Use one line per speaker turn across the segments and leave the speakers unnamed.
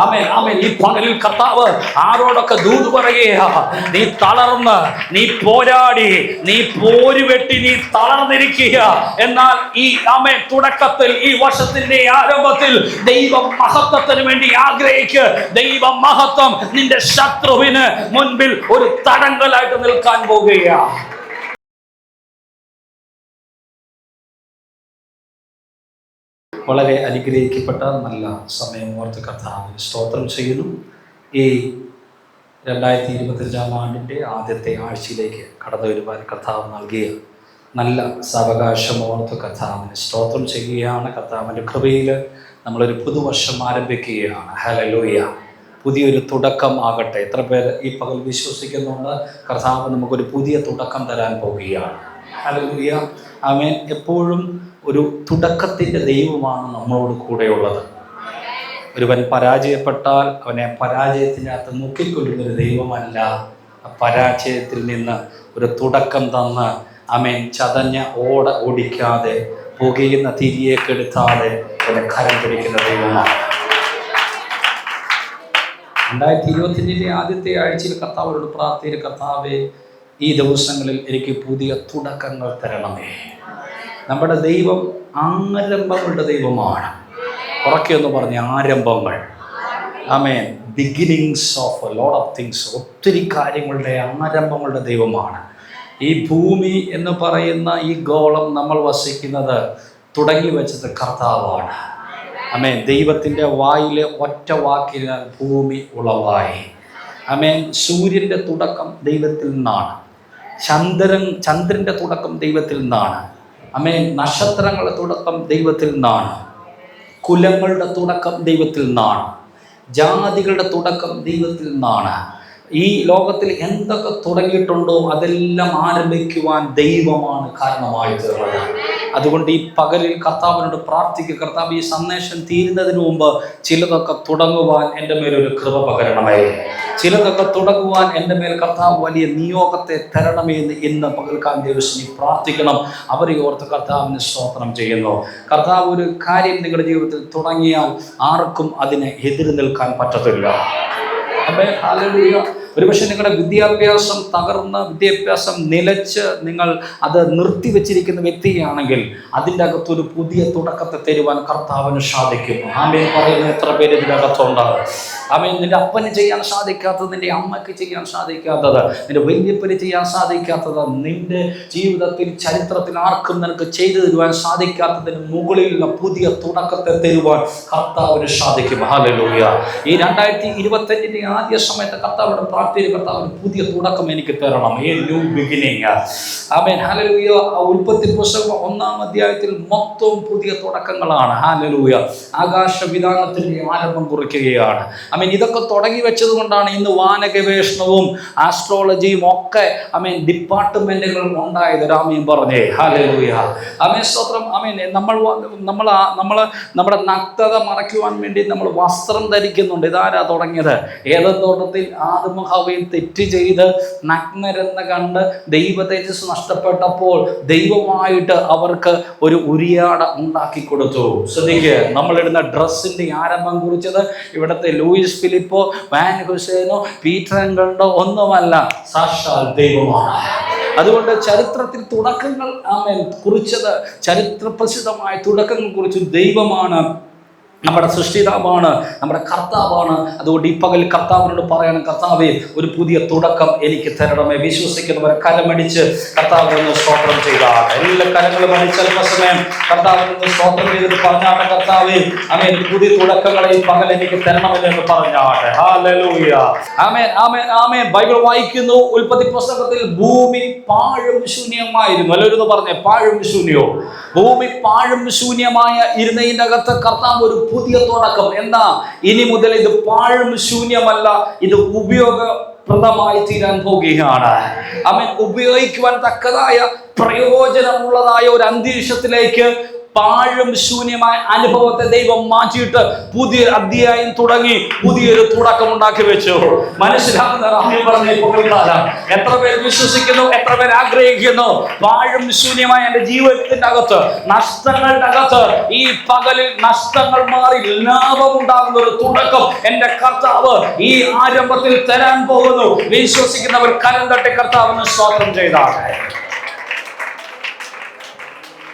ആമേൻ ആമേൻ. ഈ പകലിൽ കർത്താവ് ആരോടൊക്കെ ദൂത് പറയുകയാ, നീ തളർന്ന്, നീ പോരാടി, നീ പോരുവെട്ടി, നീ തളർന്നിരിക്കുക. എന്നാൽ ഈ ആമേൻ തുടക്കത്തിൽ, ഈ വർഷത്തിന്റെ ആരംഭത്തിൽ ദൈവ മഹത്വത്തിന് വേണ്ടി ആഗ്രഹിക്കുക. ദൈവ മഹത്വം നിന്റെ ശത്രുവിന് മുൻപിൽ ഒരു തടങ്കലായിട്ട് നിൽക്കാൻ പോകുകയാ. വളരെ അനുഗ്രഹിക്കപ്പെട്ട നല്ല സമയം ഓർത്ത് കർത്താവിന് സ്തോത്രം ചെയ്യുന്നു. ഈ 2025 ആണ്ടിൻ്റെ ആദ്യത്തെ ആഴ്ചയിലേക്ക് കടന്നു വരുവാൻ കർത്താവ് നൽകിയ നല്ല സാവകാശം ഓർത്ത് കർത്താവിന് സ്തോത്രം ചെയ്യുകയാണ്. കർത്താവിൻ്റെ കൃപയിൽ നമ്മളൊരു പുതുവർഷം ആരംഭിക്കുകയാണ്. ഹല്ലേലൂയ. പുതിയൊരു തുടക്കം ആകട്ടെ. എത്ര പേര് ഈ പകൽ വിശ്വസിക്കുന്നുണ്ട്? കർത്താവ് നമുക്കൊരു പുതിയ തുടക്കം തരാൻ പോവുകയാണ്. ഹല്ലേലൂയ. ആമേൻ. എപ്പോഴും ഒരു തുടക്കത്തിൻ്റെ ദൈവമാണ് നമ്മളോട് കൂടെയുള്ളത്. ഒരുവൻ പരാജയപ്പെട്ടാൽ അവനെ പരാജയത്തിൻ്റെ അകത്ത് നോക്കിക്കൊള്ളുന്നൊരു ദൈവമല്ല. പരാജയത്തിൽ നിന്ന് ഒരു തുടക്കം തന്ന് ആമേൻ ചതഞ്ഞ ഓട ഓടിക്കാതെ, പുകയുന്ന തിരിയെ കെടുത്താതെ അവനെ കരം പിടിക്കുന്ന ദൈവമാണ്. 2025 ആദ്യത്തെ ആഴ്ചയിൽ കർത്താവോട് പ്രാർത്ഥിച്ച, കർത്താവേ, ഈ ദിവസങ്ങളിൽ എനിക്ക് പുതിയ തുടക്കങ്ങൾ തരണമേ. നമ്മുടെ ദൈവം ആരംഭങ്ങളുടെ ദൈവമാണ്. ഉറക്കെ എന്ന് പറഞ്ഞ ആരംഭങ്ങൾ. ആമേൻ. Beginnings of a lot of things. ഒത്തിരി കാര്യങ്ങളുടെ ആരംഭങ്ങളുടെ ദൈവമാണ്. ഈ ഭൂമി എന്ന് പറയുന്ന ഈ ഗോളം നമ്മൾ വസിക്കുന്നത് തുടങ്ങി വെച്ചത് കർത്താവാണ്. ആമേൻ. ദൈവത്തിൻ്റെ വായിലെ ഒറ്റ വാക്കിന് ഭൂമി ഉളവായി. ആമേൻ. സൂര്യൻ്റെ തുടക്കം ദൈവത്തിൽ നിന്നാണ്. ചന്ദ്രൻ്റെ തുടക്കം ദൈവത്തിൽ നിന്നാണ്. ആമേൻ. നക്ഷത്രങ്ങളുടെ തുടക്കം ദൈവത്തിൽ നിന്നാണ്. കുലങ്ങളുടെ തുടക്കം ദൈവത്തിൽ നിന്നാണ്. ജാതികളുടെ തുടക്കം ദൈവത്തിൽ നിന്നാണ്. ഈ ലോകത്തിൽ എന്തൊക്കെ തുടങ്ങിയിട്ടുണ്ടോ അതെല്ലാം ആരംഭിക്കുവാൻ ദൈവമാണ് കാരണമായി തീർന്നത്. അതുകൊണ്ട് ഈ പകലിൽ കർത്താവിനോട് പ്രാർത്ഥിക്കുക, കർത്താവ്, ഈ സന്ദേശം തീരുന്നതിന് മുമ്പ് ചിലതൊക്കെ തുടങ്ങുവാൻ എൻ്റെ മേലൊരു കൃപ പകരണമേ. ചിലതൊക്കെ തുടങ്ങുവാൻ എൻ്റെ മേൽ കർത്താവ് വലിയ നിയോഗത്തെ തരണമേ എന്ന് ഇന്ന് പകൽക്കാൻ ദിവസം പ്രാർത്ഥിക്കണം. അവരെ ഓർത്ത് കർത്താവിന് സ്തോത്രം ചെയ്യുന്നു. കർത്താവ് ഒരു കാര്യം നിങ്ങളുടെ ജീവിതത്തിൽ തുടങ്ങിയാൽ ആർക്കും അതിനെ എതിര് നിൽക്കാൻ പറ്റത്തില്ല. ഹല്ലേലൂയ. ഒരുപക്ഷെ നിങ്ങളുടെ വിദ്യാഭ്യാസം തകർന്ന്, വിദ്യാഭ്യാസം നിലച്ച് നിങ്ങൾ അത് നിർത്തിവെച്ചിരിക്കുന്ന വ്യക്തിയാണെങ്കിൽ അതിൻ്റെ അകത്തൊരു പുതിയ തുടക്കത്തെ തരുവാൻ കർത്താവിന് സാധിക്കും. ആമേൻ പറയുന്ന എത്ര പേര് ഇതിനകത്തുണ്ട്? ആമേൻ. നിന്റെ അപ്പന് ചെയ്യാൻ സാധിക്കാത്തത്, നിന്റെ അമ്മയ്ക്ക് ചെയ്യാൻ സാധിക്കാത്തത്, നിന്റെ വല്യപ്പന് ചെയ്യാൻ സാധിക്കാത്തത്, നിന്റെ ജീവിതത്തിൽ ചരിത്രത്തിൽ ആർക്കും നിനക്ക് ചെയ്തു തരുവാൻ സാധിക്കാത്തതിന് മുകളിലുള്ള പുതിയ തുടക്കത്തെ തരുവാൻ കർത്താവിന് സാധിക്കും. ഹല്ലേലൂയ. ഈ 2025 ആദ്യ സമയത്ത് കർത്താവിനോട് പ്രാർത്ഥിക്കുക, കർത്താവ് പുതിയ തുടക്കം എനിക്ക് തരണം. A new beginning. Amen. Hallelujah. ഉൽപ്പത്തി പുസ്തകം 1-ാം അധ്യായത്തിൽ മൊത്തം പുതിയ തുടക്കങ്ങളാണ്. ഹല്ലേലൂയ. ആകാശവിധാനത്തിന്റെ ആരംഭം കുറിക്കുകയാണ്. ആമേൻ. ഇതൊക്കെ തുടങ്ങി വെച്ചത് കൊണ്ടാണ് ഇന്ന് വാനഗവേഷണവും ആസ്ട്രോളജിയും ഒക്കെ ആമേൻ ഡിപ്പാർട്ട്മെന്റുകളും ഉണ്ടായത്. രാമയും പറഞ്ഞേ. ഹല്ലേലൂയ. ആമേൻ. സ്തോത്രം. ആമേൻ. നമ്മുടെ നഗ്നത മറയ്ക്കുവാൻ വേണ്ടി നമ്മൾ വസ്ത്രം ധരിക്കുന്നുണ്ട്. ഇതാരാ തുടങ്ങിയത്? ഏതൻ തോട്ടത്തിൽ ആദമും ഹവ്വയും തെറ്റ് ചെയ്ത് നഗ്നരെന്ന് കണ്ട് ദൈവ തേജസ് നഷ്ടപ്പെട്ടപ്പോൾ ദൈവമായിട്ട് അവർക്ക് ഒരു ഉരിയാട ഉണ്ടാക്കി കൊടുത്തു. ശ്രദ്ധിക്കുക, നമ്മളിടുന്ന ഡ്രസ്സിന്റെ ആരംഭം കുറിച്ചത് ഇവിടുത്തെ ലൂയിസ് ഫിലിപ്പോ, വാൻ ഹുസൈനോ, പീറ്റർ എങ്കണ്ടോ ഒന്നുമല്ല, സാക്ഷാൽ ദൈവമാണ്. അതുകൊണ്ട് ചരിത്രത്തിൽ തുടക്കങ്ങൾ ആമേൻ കുറിച്ചത്, ചരിത്ര പ്രസിദ്ധമായ തുടക്കങ്ങൾ കുറിച്ച് ദൈവമാണ്. നമ്മുടെ സൃഷ്ടിതാവാണ്, നമ്മുടെ കർത്താവാണ്. അതുകൊണ്ട് ഈ പകൽ കർത്താവിനോട് പറയണം, കർത്താവേ, ഒരു പുതിയ തുടക്കം എനിക്ക് തരണമേ. വിശ്വസിക്കുന്നവരെ കരമടിച്ച് കർത്താവിനൊന്ന് സ്തോത്രം ചെയ്താൽ, എല്ലാ കരങ്ങളും അടിച്ച് അല്പസമയം കർത്താവിനൊന്ന് സ്തോത്രം ചെയ്തിട്ട് പറഞ്ഞാട്ടെ, കർത്താവേ, ആമേൻ, പുതിയ തുടക്കങ്ങളെ ഈ പകൽ എനിക്ക് തരണമെന്ന് പറഞ്ഞാട്ടെ. ഹല്ലേലൂയ. ആമേൻ, ആമേൻ, ആമേൻ. ബൈബിൾ വായിക്കുന്നു, ഉൽപ്പത്തി പുസ്തകത്തിൽ ഭൂമി പാഴും ശൂന്യമായിരുന്നു. എല്ലാവരും പറഞ്ഞേ, പാഴും ശൂന്യോ. ഭൂമി പാഴും ശൂന്യമായ ഇരുന്നതിൻ്റെ അകത്ത് കർത്താവ് ഒരു പുതിയ തുടക്കം. എന്താ? ഇനി മുതൽ ഇത് പാഴും ശൂന്യമല്ല, ഇത് ഉപയോഗപ്രദമായി തീരാൻ പോവുകയാണ്. ആമേൻ. ഉപയോഗിക്കുവാൻ തക്കതായ പ്രയോജനമുള്ളതായ ഒരു അന്തരീക്ഷത്തിലേക്ക് പാഴും ശൂന്യമായ അനുഭവത്തെ ദൈവം മാറ്റിയിട്ട് പുതിയൊരു അധ്യായം തുടങ്ങി, പുതിയൊരു തുടക്കം ഉണ്ടാക്കി വെച്ചു. മനസ്സിലാകുന്ന എത്ര പേർ വിശ്വസിക്കുന്നു, എത്ര പേർ ആഗ്രഹിക്കുന്നു? പാഴും ശൂന്യമായ എന്റെ ജീവിതത്തിന്റെ അകത്ത്, നഷ്ടങ്ങളുടെ അകത്ത് ഈ പകലിൽ നഷ്ടങ്ങൾ മാറി ലാഭമുണ്ടാകുന്ന ഒരു തുടക്കം എന്റെ കർത്താവ് ഈ ആരംഭത്തിൽ തരാൻ പോകുന്നു. വിശ്വസിക്കുന്നവർ കരം തട്ടി കർത്താവിന് സ്തോത്രം ചെയ്താണ്.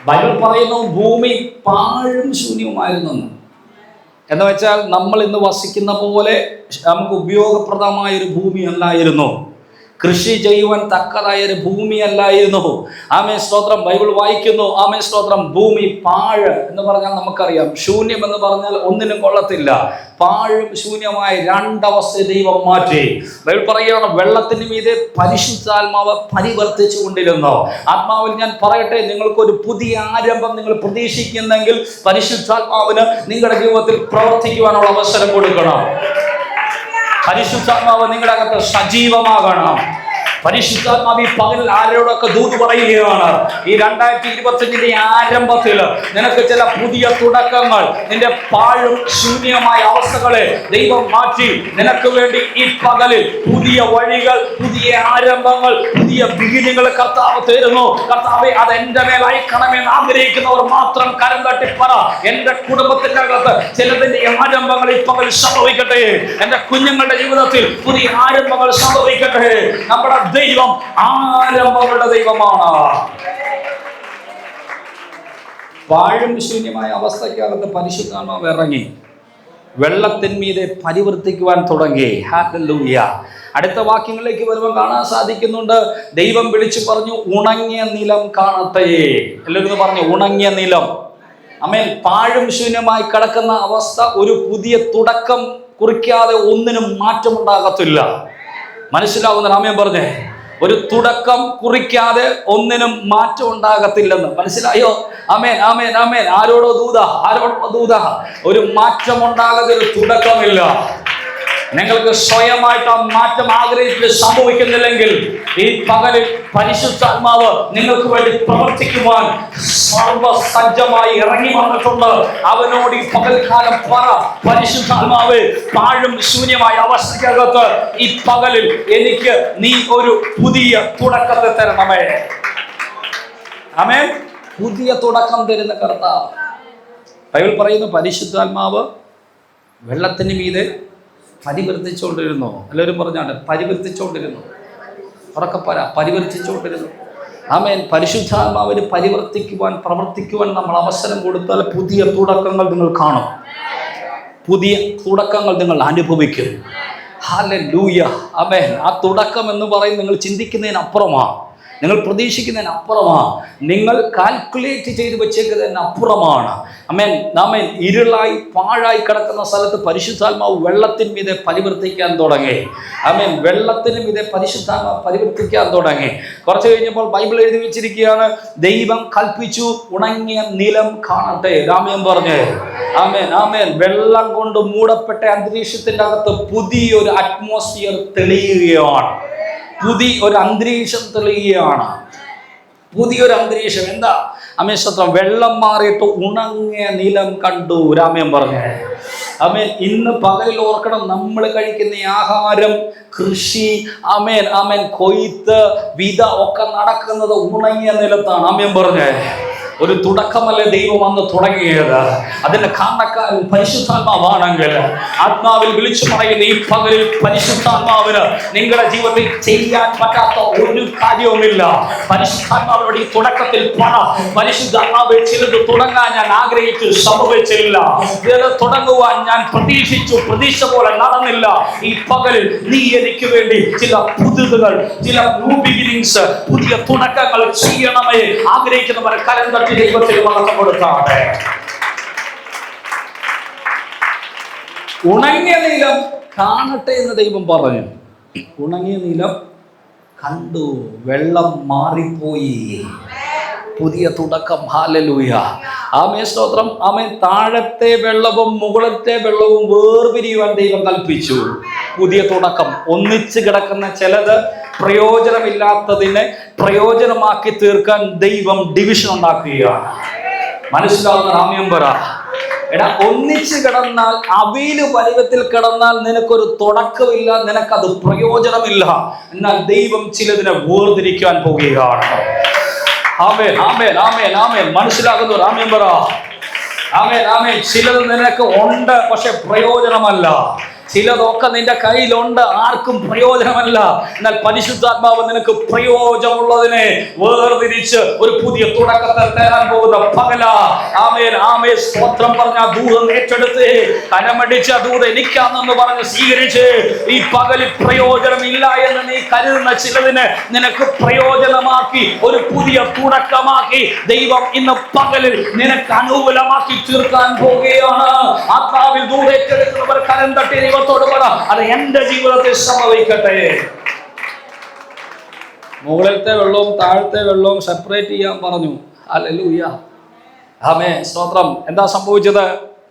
ബൈബിൾ പറയുന്നു ഭൂമി പാഴും ശൂന്യവുമായിരുന്നു എന്ന് വെച്ചാൽ നമ്മൾ ഇന്ന് വസിക്കുന്ന പോലെ നമുക്ക് ഉപയോഗപ്രദമായൊരു ഭൂമി അല്ലായിരുന്നു. കൃഷി ചെയ്യുവാൻ തക്കതായൊരു ഭൂമി അല്ലായിരുന്നു. ആമേൻ സ്തോത്രം. ബൈബിൾ വായിക്കുന്നു, ആമേൻ സ്തോത്രം, ഭൂമി പാഴ് എന്ന് പറഞ്ഞാൽ നമുക്കറിയാം, ശൂന്യം എന്ന് പറഞ്ഞാൽ ഒന്നിനും കൊള്ളത്തില്ല. പാഴും ശൂന്യമായ രണ്ടവസ്ഥ ദൈവം മാറ്റി. ബൈബിൾ പറയുകയാണ് വെള്ളത്തിന് മീതെ പരിശുദ്ധാത്മാവ് പരിവർത്തിച്ചു കൊണ്ടിരുന്നു. ആത്മാവിൽ ഞാൻ പറയട്ടെ, നിങ്ങൾക്കൊരു പുതിയ ആരംഭം നിങ്ങൾ പ്രതീക്ഷിക്കുന്നെങ്കിൽ പരിശുദ്ധാത്മാവിന് നിങ്ങളുടെ ജീവിതത്തിൽ പ്രവർത്തിക്കുവാനുള്ള അവസരം കൊടുക്കണം. പരിശുദ്ധാത്മാവ് നിങ്ങളുടെ അകത്ത് സജീവമാകണം. പരിശുദ്ധാത്മാവ് ഈ പകലിൽ ആരോടൊക്കെ ദൂത് പറയുകയാണ്. ഈ 2025 ആരംഭത്തിൽ നിനക്ക് ചില പുതിയ തുടക്കങ്ങൾ, നിന്റെ പാഴും ശൂന്യമായ അവസ്ഥകളെ ദൈവം മാറ്റി നിനക്ക് വേണ്ടി ഈ പകലിൽ പുതിയ വഴികൾ, പുതിയ ആരംഭങ്ങൾ, പുതിയ ബിഗിനിങ്ങൾ കർത്താവ് തരുന്നു. കർത്താവേ, അത് എന്റെ മേൽ അയക്കണമെന്ന് ആഗ്രഹിക്കുന്നവർ മാത്രം കരം തട്ടി പറ. എന്റെ കുടുംബത്തിന്റെ അകത്ത് ചിലതിന്റെ ആരംഭങ്ങൾ ഈ പകൽ സംഭവിക്കട്ടെ. എന്റെ കുഞ്ഞുങ്ങളുടെ ജീവിതത്തിൽ പുതിയ ആരംഭങ്ങൾ സംഭവിക്കട്ടെ. നമ്മുടെ ദൈവം ആരംഭങ്ങളുടെ ദൈവമാണ്. പാഴും ശൂന്യമായ അവസ്ഥയ്ക്കകത്ത് പരിശുദ്ധാത്മാവ് ഇറങ്ങി വെള്ളത്തിന്മീതെ പരിവർത്തിക്കുവാൻ തുടങ്ങി. ഹല്ലേലൂയ. അടുത്ത വാക്യങ്ങളിലേക്ക് വരുമ്പോൾ കാണാൻ സാധിക്കുന്നുണ്ട്, ദൈവം വിളിച്ചു പറഞ്ഞു, ഉണങ്ങിയ നിലം കാണട്ടെ. എല്ലാവരും പറഞ്ഞു ഉണങ്ങിയ നിലം. ആമേൻ. പാഴും ശൂന്യമായി കിടക്കുന്ന അവസ്ഥ ഒരു പുതിയ തുടക്കം കുറിക്കാതെ ഒന്നിനും മാറ്റമുണ്ടാകത്തില്ല. മനസ്സിലാവുന്ന ആമേൻ പറഞ്ഞേ. ഒരു തുടക്കം കുറിക്കാതെ ഒന്നിനും മാറ്റം ഉണ്ടാകത്തില്ലെന്ന് മനസ്സിലായോ? ആമേൻ, ആമേൻ, ആമേൻ. ആരോടോ ദൂത. ഒരു മാറ്റം ഉണ്ടാകാതെ ഒരു തുടക്കമില്ല. നിങ്ങൾക്ക് സ്വയമായിട്ട് ആ മാറ്റം ആഗ്രഹിച്ച് സംഭവിക്കുന്നില്ലെങ്കിൽ ഈ പകലിൽ പരിശുദ്ധാത്മാവ് നിങ്ങൾക്ക് വേണ്ടി പ്രവർത്തിക്കുവാൻ സർവസജ്ജമായി ഇറങ്ങി വന്നിട്ടുണ്ട്. അവനോട് ഈ പകൽക്കാലം പറ, പരിശുദ്ധാത്മാവ് പാഴും ശൂന്യമായ അവസ്ഥയ്ക്കകത്ത് ഈ പകലിൽ എനിക്ക് നീ ഒരു പുതിയ തുടക്കത്തെ തരണമേ. ആമേൻ. പുതിയ തുടക്കം തരുന്ന കർത്താവ്. ബൈബിൾ പറയുന്നു പരിശുദ്ധാത്മാവ് വെള്ളത്തിന് മീതെ പരിവർത്തിച്ചുകൊണ്ടിരുന്നു. എല്ലാവരും പറഞ്ഞാണ് പരിവർത്തിച്ചുകൊണ്ടിരുന്നു. ഉറക്കപ്പര പരിവർത്തിച്ചുകൊണ്ടിരുന്നു. ആമേൻ. പരിശുദ്ധാത്മാവിന് പ്രവർത്തിക്കുവാൻ നമ്മൾ അവസരം കൊടുത്താൽ പുതിയ തുടക്കങ്ങൾ നിങ്ങൾ കാണും. പുതിയ തുടക്കങ്ങൾ നിങ്ങൾ അനുഭവിക്കും. ഹല്ലേലൂയ. ആമേൻ. ആ തുടക്കം എന്ന് പറയുന്നത് നിങ്ങൾ ചിന്തിക്കുന്നതിനപ്പുറമാണ്, നിങ്ങൾ പ്രതീക്ഷിക്കുന്നതിന് അപ്പുറമാണ്, നിങ്ങൾ കാൽക്കുലേറ്റ് ചെയ്ത് വെച്ചേക്കുന്നതിന് അപ്പുറമാണ്. ആമേൻ, ആമേൻ. ഇരുളായി പാഴായി കിടക്കുന്ന സ്ഥലത്ത് പരിശുദ്ധാത്മാവ് വെള്ളത്തിന് മീതെ പരിവർത്തിക്കാൻ തുടങ്ങി. ആമേൻ. വെള്ളത്തിന് മീതെ പരിശുദ്ധാത്മാവ് പരിവർത്തിക്കാൻ തുടങ്ങി. കുറച്ച് കഴിഞ്ഞപ്പോൾ ബൈബിൾ എഴുതി വെച്ചിരിക്കുകയാണ്, ദൈവം കൽപ്പിച്ചു ഉണങ്ങിയ നിലം കാണട്ടെ. രാമൻ പറഞ്ഞേ. ആമേൻ, ആമേൻ. വെള്ളം കൊണ്ട് മൂടപ്പെട്ട അന്തരീക്ഷത്തിന്റെ അകത്ത് പുതിയൊരു അറ്റ്മോസ്ഫിയർ തെളിയുകയാണ്. പുതിയൊരു അന്തരീക്ഷം തെളിയുകയാണ്. പുതിയൊരു അന്തരീക്ഷം. എന്താ? അമേശ്വത്രം വെള്ളം മാറിയിട്ട് ഉണങ്ങിയ നിലം കണ്ടു. രാമൻ പറഞ്ഞേ. ആമേൻ. ഇന്ന് പകലിൽ ഓർക്കണം, നമ്മൾ കഴിക്കുന്ന ആഹാരം, കൃഷി, ആമേൻ, ആമേൻ, കൊയ്ത്ത്, വിത ഒക്കെ നടക്കുന്നത് ഉണങ്ങിയ നിലത്താണ്. ആമേൻ പറഞ്ഞേ. ഒരു തുടക്കമല്ലേ ദൈവം അന്ന് തുടങ്ങിയത്. അതിന്റെ കാരണക്കാരൻ പരിശുദ്ധാത്മാവാണെങ്കിൽ ആത്മാവിൽ വിളിച്ചു പറയുന്ന ഈ പകലിൽ പരിശുദ്ധാത്മാവിന് നിങ്ങളുടെ ജീവിതത്തിൽ ചെയ്യാൻ പറ്റാത്ത ഒരു കാര്യവുമില്ല. പരിശുദ്ധാത്മാവിനോട് ഈ തുടക്കത്തിൽ പറ, പരിശുദ്ധാത്മാവ് ചിലത് തുടങ്ങാൻ ഞാൻ ആഗ്രഹിച്ചു, സംഭവിച്ചില്ല. ചിലത് തുടങ്ങുവാൻ ഞാൻ പ്രതീക്ഷ പോലെ നടന്നില്ല. ഈ പകലിൽ നീ എനിക്ക് വേണ്ടി ചില പുതുതുകൾ, ചില ന്യൂ ബിഗിനിങ്സ്, പുതിയ തുടക്കങ്ങൾ ചെയ്യണമേ ആഗ്രഹിക്കുന്നവരെ കരം ദൈവത്തിൽ മഹത്വം കൊടുക്കാതെ. ഉണങ്ങിയ നീലം കാണട്ടെ എന്ന് ദൈവം പറഞ്ഞു. ഉണങ്ങിയ നീലം കണ്ടു. വെള്ളം മാറിപ്പോയി. പുതിയ തുടക്കം. ഹല്ലേലൂയ. ആമേൻ. സ്തോത്രം. ആമേൻ. താഴത്തെ വെള്ളവും മുകളിലത്തെ വെള്ളവും വേർപിരിയുവാൻ ദൈവം കൽപ്പിച്ചു. പുതിയ തുടക്കം. ഒന്നിച്ച് കിടക്കുന്ന ചിലത് പ്രയോജനമില്ലാത്തതിനെ പ്രയോജനമാക്കി തീർക്കാൻ ദൈവം ഡിവിഷൻ ഉണ്ടാക്കുകയാണ്. മനസ്സിലാവുന്ന ആമേൻ പറ. എടാ, ഒന്നിച്ച് കിടന്നാൽ അവിയല് പരുവത്തിൽ കിടന്നാൽ നിനക്കൊരു തുടക്കമില്ല, നിനക്കത് പ്രയോജനമില്ല. എന്നാൽ ദൈവം ചിലതിനെ വേർതിരിക്കാൻ പോവുകയാണ്. ആമേൻ ആമേൻ ആമേൻ ആമേൻ. മനസ്സിലാകുന്നു ആമേൻ പറ. ആമേൻ ആമേൻ. ചിലത് നിനക്ക് ഉണ്ട്, പക്ഷെ പ്രയോജനമല്ല. ചിലതൊക്കെ നിന്റെ കയ്യിലുണ്ട്, ആർക്കും പ്രയോജനമല്ല. എന്നാൽ പരിശുദ്ധാത്മാവ് നിനക്ക് പ്രയോജനമുള്ളതിനെ വേർതിരിച്ച് ഒരു പുതിയ തുടക്കത്തെ തരാൻ പോകുന്ന പകല. ആമേൻ ആമേൻ. സ്തോത്രം പറഞ്ഞ ദൂതം ഏറ്റെടുത്ത് കരമടിച്ച ദൂതം എനിക്കാണെന്ന് പറഞ്ഞ് സ്വീകരിച്ച് ഈ പകലിൽ പ്രയോജനമില്ല എന്ന് നീ കരുതുന്ന ചിലതിനെ നിനക്ക് പ്രയോജനമാക്കി ഒരു പുതിയ തുടക്കമാക്കി ദൈവം ഇന്ന് പകലിൽ നിനക്ക് അനുകൂലമാക്കി തീർക്കാൻ പോവുകയാണ്. ആത്മാവിൽ ദൂതം ഏറ്റെടുക്കുന്നവർ കരം തട്ടി ദൈവത്തോട് പറ, അത് എന്റെ ജീവിതത്തിൽ സംഭവിക്കട്ടെ. മുകളിലത്തെ വെള്ളവും താഴത്തെ വെള്ളവും സെപ്പറേറ്റ് ചെയ്യാൻ പറഞ്ഞു. ഹല്ലേലൂയ. ആമേൻ. സ്തോത്രം. എന്താ സംഭവിച്ചത്?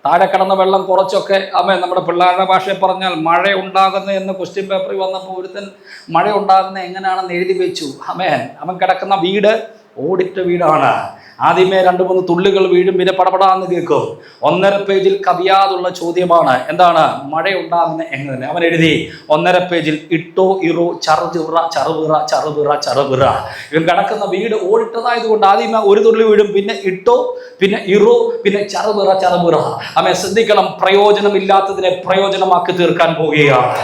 താഴെ കിടന്ന വെള്ളം കുറച്ചൊക്കെ നമ്മുടെ പിള്ളേരുടെ ഭാഷയിൽ പറഞ്ഞാൽ മഴ ഉണ്ടാകുന്നത് എന്ന് ക്വസ്റ്റ്യൻ പേപ്പറിൽ വന്നപ്പോൾ ഒരുത്തൻ മഴ ഉണ്ടാകുന്നത് എങ്ങനെയാണെന്ന് എഴുതി വെച്ചു. അവൻ കിടക്കുന്ന വീട് ഓടിട്ട വീടാണ്. ആദ്യമേ 2-3 തുള്ളികൾ വീഴും, പിന്നെ പടപടാന്ന് കേൾക്കും. 1.5 പേജിൽ കവിയാതുള്ള ചോദ്യമാണ്, എന്താണ് മഴ ഉണ്ടാകുന്നത് എങ്ങനെ? അവൻ എഴുതി 1.5 പേജിൽ ഇട്ടോ ഇറോ ചറുചിറ ചറുവിറ ചറുവിറ ചറുവിറ. ഇവൻ കിടക്കുന്ന വീട് ഓടിട്ടതായതുകൊണ്ട് ആദ്യമേ 1 തുള്ളി വീഴും, പിന്നെ ഇട്ടോ, പിന്നെ ഇറോ, പിന്നെ ചറുവിറ ചറുവിറ. അവൻ ശ്രദ്ധിക്കണം, പ്രയോജനമില്ലാത്തതിനെ പ്രയോജനമാക്കി തീർക്കാൻ പോവുകയാണ്.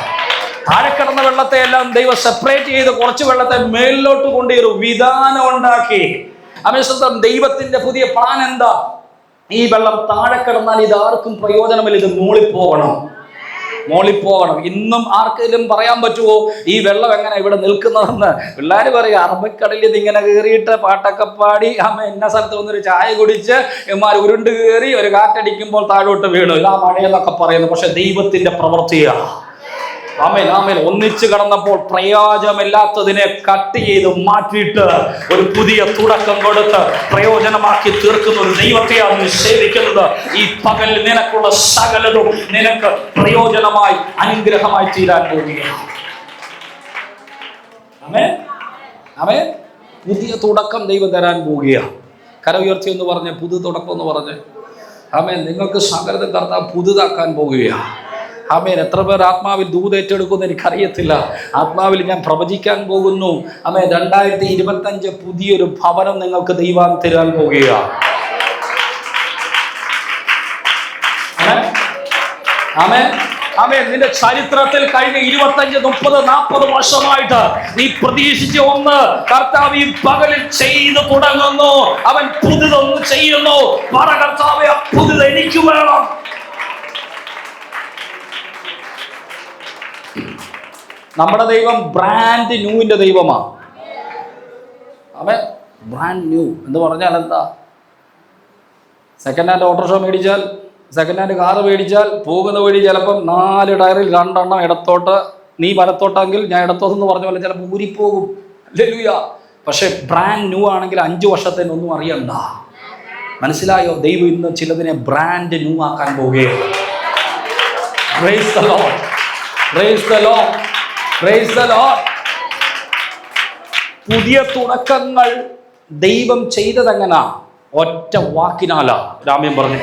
താഴെ കിടന്ന വെള്ളത്തെ എല്ലാം ദൈവം സെപ്പറേറ്റ് ചെയ്ത് കുറച്ച് വെള്ളത്തെ മേലിലോട്ട് കൊണ്ട് ഒരു വിധാനം ഉണ്ടാക്കി. അമേശ്വരം ദൈവത്തിന്റെ പുതിയ പ്ലാൻ എന്താ? ഈ വെള്ളം താഴെ കിടന്നാൽ ഇത് ആർക്കും പ്രയോജനമില്ല, ഇത് മോളിപ്പോകണം. ഇന്നും ആർക്കെങ്കിലും പറയാൻ പറ്റുമോ ഈ വെള്ളം എങ്ങനെ ഇവിടെ നിൽക്കുന്നതെന്ന്? പിള്ളേർ പറയും അറബിക്കടലിൽ ഇതിങ്ങനെ കയറിയിട്ട് പാട്ടൊക്കെ പാടി ഇന്ന സ്ഥലത്ത് വന്നൊരു ചായ കുടിച്ച് ഉരുണ്ട് കയറി ഒരു കാറ്റടിക്കുമ്പോൾ താഴോട്ട് വീണു, ഇതാ മഴയെന്നൊക്കെ പറയുന്നു. പക്ഷെ ദൈവത്തിന്റെ പ്രവൃത്തിയാ. ആമേൻ ആമേൻ. ഒന്നിച്ചു കടന്നപ്പോൾ പ്രയോജനമില്ലാത്തതിനെ കട്ട് ചെയ്ത് മാറ്റിയിട്ട് ഒരു പുതിയ തുടക്കം കൊടുത്ത് പ്രയോജനമാക്കി തീർക്കുന്ന ഒരു ദൈവത്തെയാണ് സേവിക്കുന്നത്. ഈ പകൽ നിനക്കുള്ള സകലതും നിനക്ക് പ്രയോജനമായി അനുഗ്രഹമായി തീരാൻ പോവുകയാണ്. ആമേൻ ആമേൻ. പുതിയ തുടക്കം ദൈവം തരാൻ പോവുകയാണ്. കര ഉയർത്തി എന്ന് പറഞ്ഞ് പുതു തുടക്കം എന്ന് പറഞ്ഞ് ആമേൻ. നിങ്ങൾക്ക് സകലതും കർത്താവ് പുതുതാക്കാൻ പോവുകയാണ്. ആമേൻ. എത്ര പേർ ആത്മാവിൽ ദൂത് ഏറ്റെടുക്കുമെന്ന് എനിക്കറിയത്തില്ല. ആത്മാവിൽ ഞാൻ പ്രവചിക്കാൻ പോകുന്നു. ആമേൻ. 2025 പുതിയൊരു ഭവനം നിങ്ങൾക്ക് ദൈവം തരാൻ പോവുകയാണ്. ആമേൻ ആമേൻ. നിന്റെ ചരിത്രത്തിൽ കഴിഞ്ഞ 25, 30, 40 വർഷമായിട്ട് നീ പ്രതീക്ഷിച്ച ഒന്ന് കർത്താവ് ഈ പകലിൽ ചെയ്തു തുടങ്ങുന്നു. അവൻ പുതുതൊന്ന് ചെയ്യുന്നു. പറ കർത്താവേ, പുതുത് എനിക്ക് വേണം. നമ്മുടെ ദൈവം ബ്രാൻഡ് ന്യൂവിന്റെ ദൈവമാണ്. അവൻ ബ്രാൻഡ് ന്യൂ എന്ന് പറഞ്ഞാൽ എന്താ? സെക്കൻഡ് ഹാൻഡ് ഓട്ടോറിക്ഷ മേടിച്ചാൽ, സെക്കൻഡ് ഹാൻഡ് കാറ് മേടിച്ചാൽ പോകുന്ന വഴി ചിലപ്പം 4 ടയറിൽ 2 എണ്ണം ഇടത്തോട്ട്, നീ വലത്തോട്ടെങ്കിൽ ഞാൻ ഇടത്തോട്ടെന്ന് പറഞ്ഞ പോലെ ചിലപ്പോൾ ഊരിപ്പോകും. ഹല്ലേലൂയ. പക്ഷെ ബ്രാൻഡ് ന്യൂ ആണെങ്കിൽ 5 വർഷത്തേനൊന്നും അറിയണ്ട. മനസ്സിലായോ? ദൈവം ഇന്ന് ചിലതിനെ ബ്രാൻഡ് ന്യൂ ആക്കാൻ പോവുകയാണ്. Praise the Lord, praise the Lord, praise the Lord. പുതിയ തുടക്കങ്ങൾ ദൈവം ചെയ്തതെങ്ങനാ? ഒറ്റ വാക്കിനാലാ. രാമ്യം പറഞ്ഞു.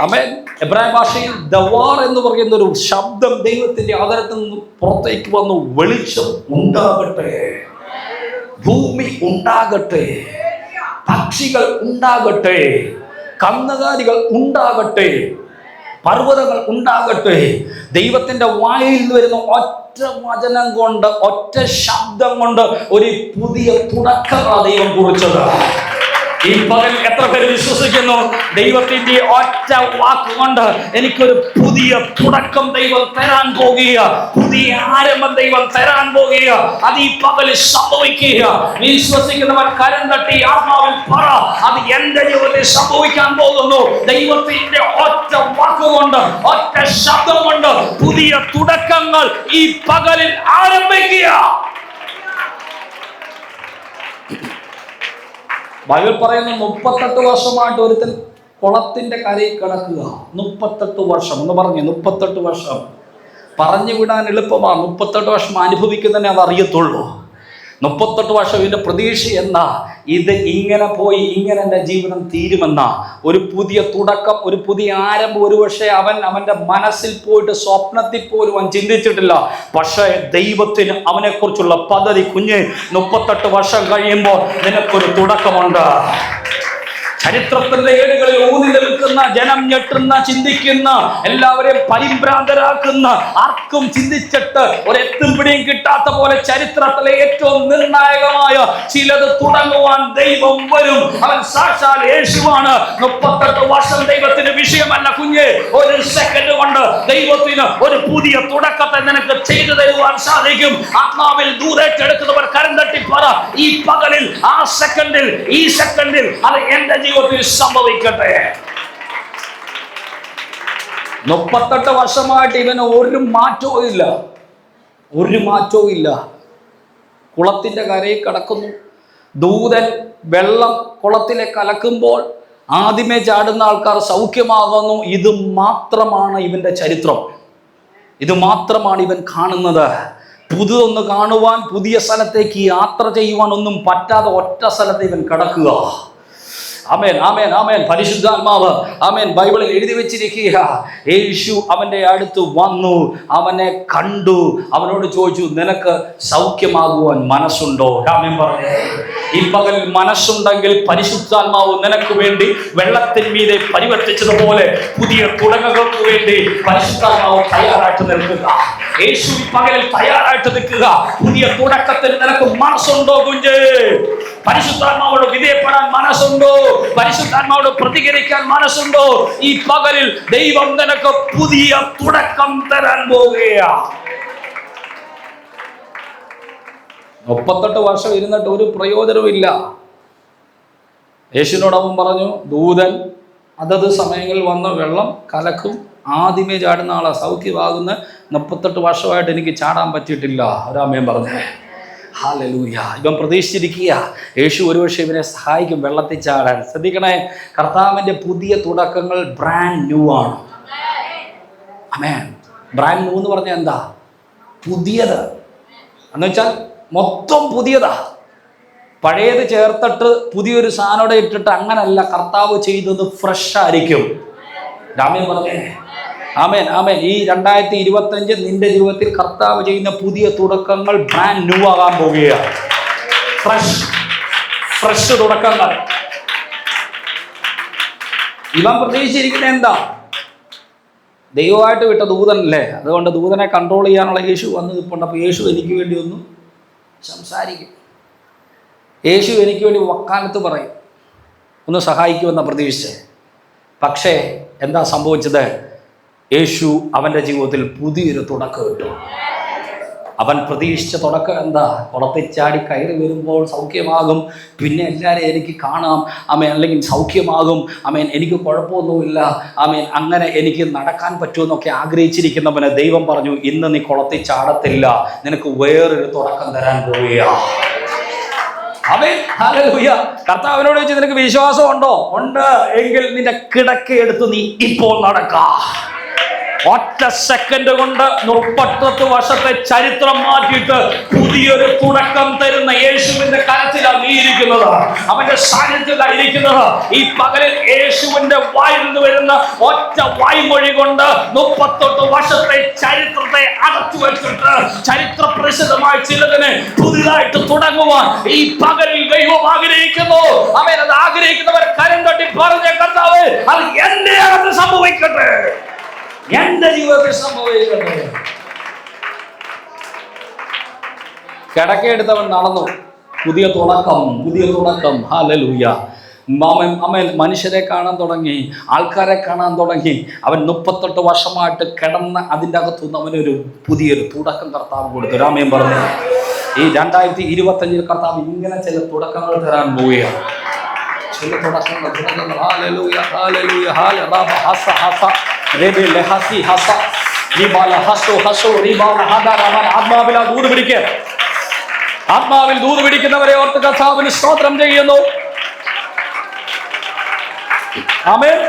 ആമേൻ. എബ്രായ ഭാഷയിൽ ദവാർ എന്ന് പറയുന്ന ഒരു ശബ്ദം ദൈവത്തിന്റെ ആദരത്തിൽ നിന്ന് പുറത്തേക്ക് വന്നു. വെളിച്ചം ഉണ്ടാകട്ടെ, ഭൂമി ഉണ്ടാകട്ടെ, പക്ഷികൾ ഉണ്ടാകട്ടെ, കന്നുകാലികൾ ഉണ്ടാകട്ടെ, പർവ്വതങ്ങൾ ഉണ്ടാകട്ടെ. ദൈവത്തിന്റെ വായിൽ നിന്ന് വരുന്ന ഒറ്റ വചനം കൊണ്ട്, ഒറ്റ ശബ്ദം കൊണ്ട് ഒരു പുതിയ തുടക്കമാണ് ദൈവം കുറിച്ചത്. ഈ പകൽ എത്ര പേര് വിശ്വസിക്കുന്നു? ദൈവത്തിന്റെ ഒറ്റ വാക്കുകൊണ്ട് എനിക്കൊരു പുതിയ തുടക്കം ദൈവം തരാൻ പോകുക, പുതിയ ആരംഭം ദൈവം തരാൻ പോകുക. അത് ഈ പകൽ സംഭവിക്കുക. വിശ്വസിക്കുന്നവർ കരം തട്ടി ആത്മാവിൽ പറ, അത് എന്റെ ജീവിതത്തിൽ സംഭവിക്കാൻ പോകുന്നു. ദൈവത്തിന്റെ ഒറ്റ വാക്കുകൊണ്ട്, ഒറ്റ ശബ്ദം കൊണ്ട് പുതിയ തുടക്കങ്ങൾ ഈ പകലിൽ ആരംഭിക്കുക. ബൈബിൾ പറയുന്നു 38 വർഷമായിട്ട് ഒരുത്തൻ കുളത്തിന്റെ കരയിൽ കിടക്കുക. 38 വർഷം എന്ന് പറഞ്ഞു. 38 വർഷം പറഞ്ഞു വിടാൻ എളുപ്പമാണ്. 38 വർഷം അനുഭവിക്കുന്നതന്നെ അത് അറിയത്തുള്ളൂ. 38 വർഷം ഇതിൻ്റെ പ്രതീക്ഷ എന്താ? ഇത് ഇങ്ങനെ പോയി ഇങ്ങനെ എൻ്റെ ജീവിതം തീരുമെന്ന ഒരു പുതിയ തുടക്കം, ഒരു പുതിയ ആരംഭം ഒരുപക്ഷെ അവൻ്റെ മനസ്സിൽ പോയിട്ട് സ്വപ്നത്തിൽ പോലും അവൻ ചിന്തിച്ചിട്ടില്ല. പക്ഷേ ദൈവത്തിന് അവനെക്കുറിച്ചുള്ള പദ്ധതി, കുഞ്ഞ് 38 വർഷം കഴിയുമ്പോൾ നിനക്കൊരു തുടക്കമുണ്ട്. ചരിത്രത്തിന്റെ ഏടുകളിൽ ഊന്നി നിൽക്കുന്ന, ജനം ഞെട്ടുന്ന, ചിന്തിക്കുന്ന, എല്ലാവരെയും പരിഭ്രാന്തരാക്കുന്ന, ആർക്കും ചിന്തിച്ചിട്ട് ഒരെത്തും പിടിയും കിട്ടാത്ത പോലെ ചരിത്രത്തിലെ ഏറ്റവും നിർണായകമായ ചിലത് തുടങ്ങുവാൻ ദൈവം വരും. അവൻ സാക്ഷാൽ യേശുവാണ്. 38 വർഷം ദൈവത്തിന് വിഷയമല്ല കുഞ്ഞ്. ഒരു സെക്കൻഡ് കൊണ്ട് ദൈവത്തിന് ഒരു പുതിയ തുടക്കത്തെ നിനക്ക് ചെയ്തു തരുവാൻ സാധിക്കും. ആത്മാവിൽ ദൂരേറ്റെടുക്കുന്നവർ കരം തട്ടി പറ, ഈ പകലിൽ, ആ സെക്കൻഡിൽ, ഈ സെക്കൻഡിൽ അത് എന്റെ ജീവിതത്തിൽ സംഭവിക്കട്ടെ. 38 വർഷമായിട്ട് ഇവന് ഒരു മാറ്റവും ഇല്ല, ഒരു മാറ്റവും ഇല്ല. കുളത്തിന്റെ കരയിൽ കിടക്കുന്നു. ദൂതൻ വെള്ളം കുളത്തിലേക്ക് കലക്കുമ്പോൾ ആദ്യമേ ചാടുന്ന ആൾക്കാർ സൗഖ്യമാകുന്നു. ഇത് മാത്രമാണ് ഇവന്റെ ചരിത്രം. ഇത് മാത്രമാണ് ഇവൻ കാണുന്നത്. പുതുതൊന്ന് കാണുവാൻ, പുതിയ സ്ഥലത്തേക്ക് യാത്ര ചെയ്യുവാൻ ഒന്നും പറ്റാതെ ഒറ്റ സ്ഥലത്ത് ഇവൻ കിടക്കുക. ആമേൻ, ആമേൻ, ആമേൻ. പരിശുദ്ധാത്മാവ്, ആമേൻ, ബൈബിളിൽ എഴുതി വെച്ചിരിക്കുക. യേശു അവന്റെ അടുത്ത് വന്നു, അവനെ കണ്ടു, അവനോട് ചോദിച്ചു, നിനക്ക് സൗഖ്യമാകുവാൻ മനസ്സുണ്ടോ? ആമേൻ പറഞ്ഞേ. ഈ പകൽ മനസ്സുണ്ടെങ്കിൽ പരിശുദ്ധാത്മാവ് നിനക്ക് വേണ്ടി വെള്ളത്തിൻ മീതെ പരിവർത്തിച്ചതുപോലെ പുതിയ തുടങ്ങുകൾക്ക് വേണ്ടി പരിശുദ്ധാത്മാവ് തയ്യാറായിട്ട് നിൽക്കുക. യേശു ഈ പകലിൽ തയ്യാറായിട്ട് നിൽക്കുക. പുതിയ തുടക്കത്തിന് നിനക്ക് മനസ്സുണ്ടോ കുഞ്ഞ്? പരിശുദ്ധാത്മാവോട് വിധേയപ്പെടാൻ മനസ്സുണ്ടോ? പരിശുദ്ധാത്മാവോട് പ്രതികരിക്കാൻ മനസ്സുണ്ടോ? ഈ പകലിൽ ദൈവം നിനക്ക് പുതിയ തുടക്കം തരാൻ പോവുകയാണ്. 38 വർഷം ഇരുന്നിട്ട് ഒരു പ്രയോജനവുമില്ല. യേശുവിനോട് അവൻ പറഞ്ഞു, ദൂതൻ അതത് സമയങ്ങളിൽ വന്ന് വെള്ളം കലക്കും, ആദ്യമേ ചാടുന്ന ആളാ സൗഖ്യമാകുന്ന. 38 വർഷമായിട്ട് എനിക്ക് ചാടാൻ പറ്റിയിട്ടില്ല. ഒരാമേൻ പറഞ്ഞേ. ഹല്ലേലൂയ. ഇവൻ പ്രതീക്ഷിച്ചിരിക്കുക യേശു ഒരുപക്ഷെ ഇവനെ സഹായിക്കും വെള്ളത്തിൽ ചാടാൻ. ശ്രദ്ധിക്കണേ, കർത്താവിൻ്റെ പുതിയ തുടക്കങ്ങൾ ബ്രാൻഡ് ന്യൂ ആണ്. ആമേൻ. ബ്രാൻഡ് ന്യൂ എന്ന് പറഞ്ഞാൽ എന്താ? പുതിയത് എന്ന് വെച്ചാൽ മൊത്തം പുതിയതാ. പഴയത് ചേർത്തിട്ട് പുതിയൊരു സാധനം ഇട്ടിട്ട് അങ്ങനല്ല. കർത്താവ് ചെയ്തത് ഫ്രഷ് ആയിരിക്കും. രാമൻ പറഞ്ഞേ. ആമേൻ, ആമേൻ. ഈ 2025 നിന്റെ ജീവിതത്തിൽ കർത്താവ് ചെയ്യുന്ന പുതിയ തുടക്കങ്ങൾ ബ്രാൻഡ് ന്യൂ ആകാൻ പോവുകയാണ്. ഫ്രഷ് തുടക്കങ്ങൾ. ഇവൻ പ്രതീക്ഷിച്ചിരിക്കുന്നത് എന്താ? ദൈവമായിട്ട് വിട്ട ദൂതനല്ലേ, അതുകൊണ്ട് ദൂതനെ കൺട്രോൾ ചെയ്യാനുള്ള യേശു വന്ന് നിൽപ്പുണ്ട്. അപ്പോൾ യേശു എനിക്ക് വേണ്ടി ഒന്ന് സംസാരിക്കും, യേശു എനിക്ക് വേണ്ടി വക്കാലത്ത് പറയും, ഒന്ന് സഹായിക്കുമെന്ന പ്രതീക്ഷിച്ച്. പക്ഷേ എന്താ സംഭവിച്ചത്? യേശു അവൻ്റെ ജീവിതത്തിൽ പുതിയൊരു തുടക്കം ഇട്ടു. അവൻ പ്രതീക്ഷിച്ച തുടക്കം എന്താ? കുളത്തിൽ ചാടി കയറി വരുമ്പോൾ സൗഖ്യമാകും, പിന്നെ എല്ലാവരെയും എനിക്ക് കാണാം, ആമേൻ, അല്ലെങ്കിൽ സൗഖ്യമാകും, ആമേൻ, എനിക്ക് കുഴപ്പമൊന്നുമില്ല, ആമേൻ, അങ്ങനെ എനിക്ക് നടക്കാൻ പറ്റുമെന്നൊക്കെ ആഗ്രഹിച്ചിരിക്കുന്നവന് ദൈവം പറഞ്ഞു, ഇന്ന് നീ കുളത്തിൽ ചാടത്തില്ല, നിനക്ക് വേറൊരു തുടക്കം തരാൻ പോവുകയാണ്. ആമേൻ, ഹല്ലേലൂയ. കർത്താവിനോട് ചോദിച്ചു, നിനക്ക് വിശ്വാസം ഉണ്ടോ? ഉണ്ട് എങ്കിൽ നിന്റെ കിടക്കയെടുത്ത് നീ ഇപ്പോൾ നടക്കാം. ഒറ്റ സെക്കൻഡ് കൊണ്ട് 38 വർഷത്തെ ചരിത്രം മാറ്റിയിട്ട് പുതിയൊരു തുടക്കം തരുന്ന യേശുവിന്റെ കരത്തിലാണ് നീ ഇരിക്കുന്നത്. അവന്റെ സാന്നിധ്യത്തിലാണ് ഇരിക്കുന്നത്. ഈ പകലിൽ യേശുവിന്റെ വായിൽ നിന്ന് വരുന്ന ഒറ്റ വായ്മൊഴി കൊണ്ട് 38 വർഷത്തെ ചരിത്രത്തെ അടച്ചു വെച്ചിട്ട് ചരിത്ര പ്രസിദ്ധമായ ചിലതിനെ പുതിയതായിട്ട് തുടങ്ങുവാൻ ഈ പകലിൽ ദൈവം ആഗ്രഹിക്കുന്നു. അവൻ അത് ആഗ്രഹിക്കുന്നവർ കരം തട്ടി പറഞ്ഞ കർത്താവ്, അത് എന്റെ അകത്ത് സംഭവിക്കട്ടെ, എന്റെ ജീവിതത്തിൽ സംഭവിക്കട്ടെ. കിടക്കയെടുത്തവൻ നടന്നു. പുതിയ തുടക്കം. ഹല്ലേലൂയ. അവൻ മനുഷ്യരെ കാണാൻ തുടങ്ങി, ആൾക്കാരെ കാണാൻ തുടങ്ങി. അവൻ 38 വർഷമായിട്ട് കിടന്ന് അതിൻ്റെ അകത്തുനിന്ന് അവനൊരു പുതിയൊരു തുടക്കം കർത്താവ് കൊടുത്തു. രാമേൻ പറഞ്ഞു, ഈ 2025 കർത്താവ് ഇങ്ങനെ ചില തുടക്കങ്ങൾ തരാൻ പോവുകയാണ്. ചില തുടക്കങ്ങൾ. Hallelujah, hallelujah, hallelujah. ആത്മാവിൽ ദൂത് പിടിക്കുന്നവരെ ഓർത്ത് കർത്താവിന് സ്തോത്രം ചെയ്യുന്നു. ആമേൻ.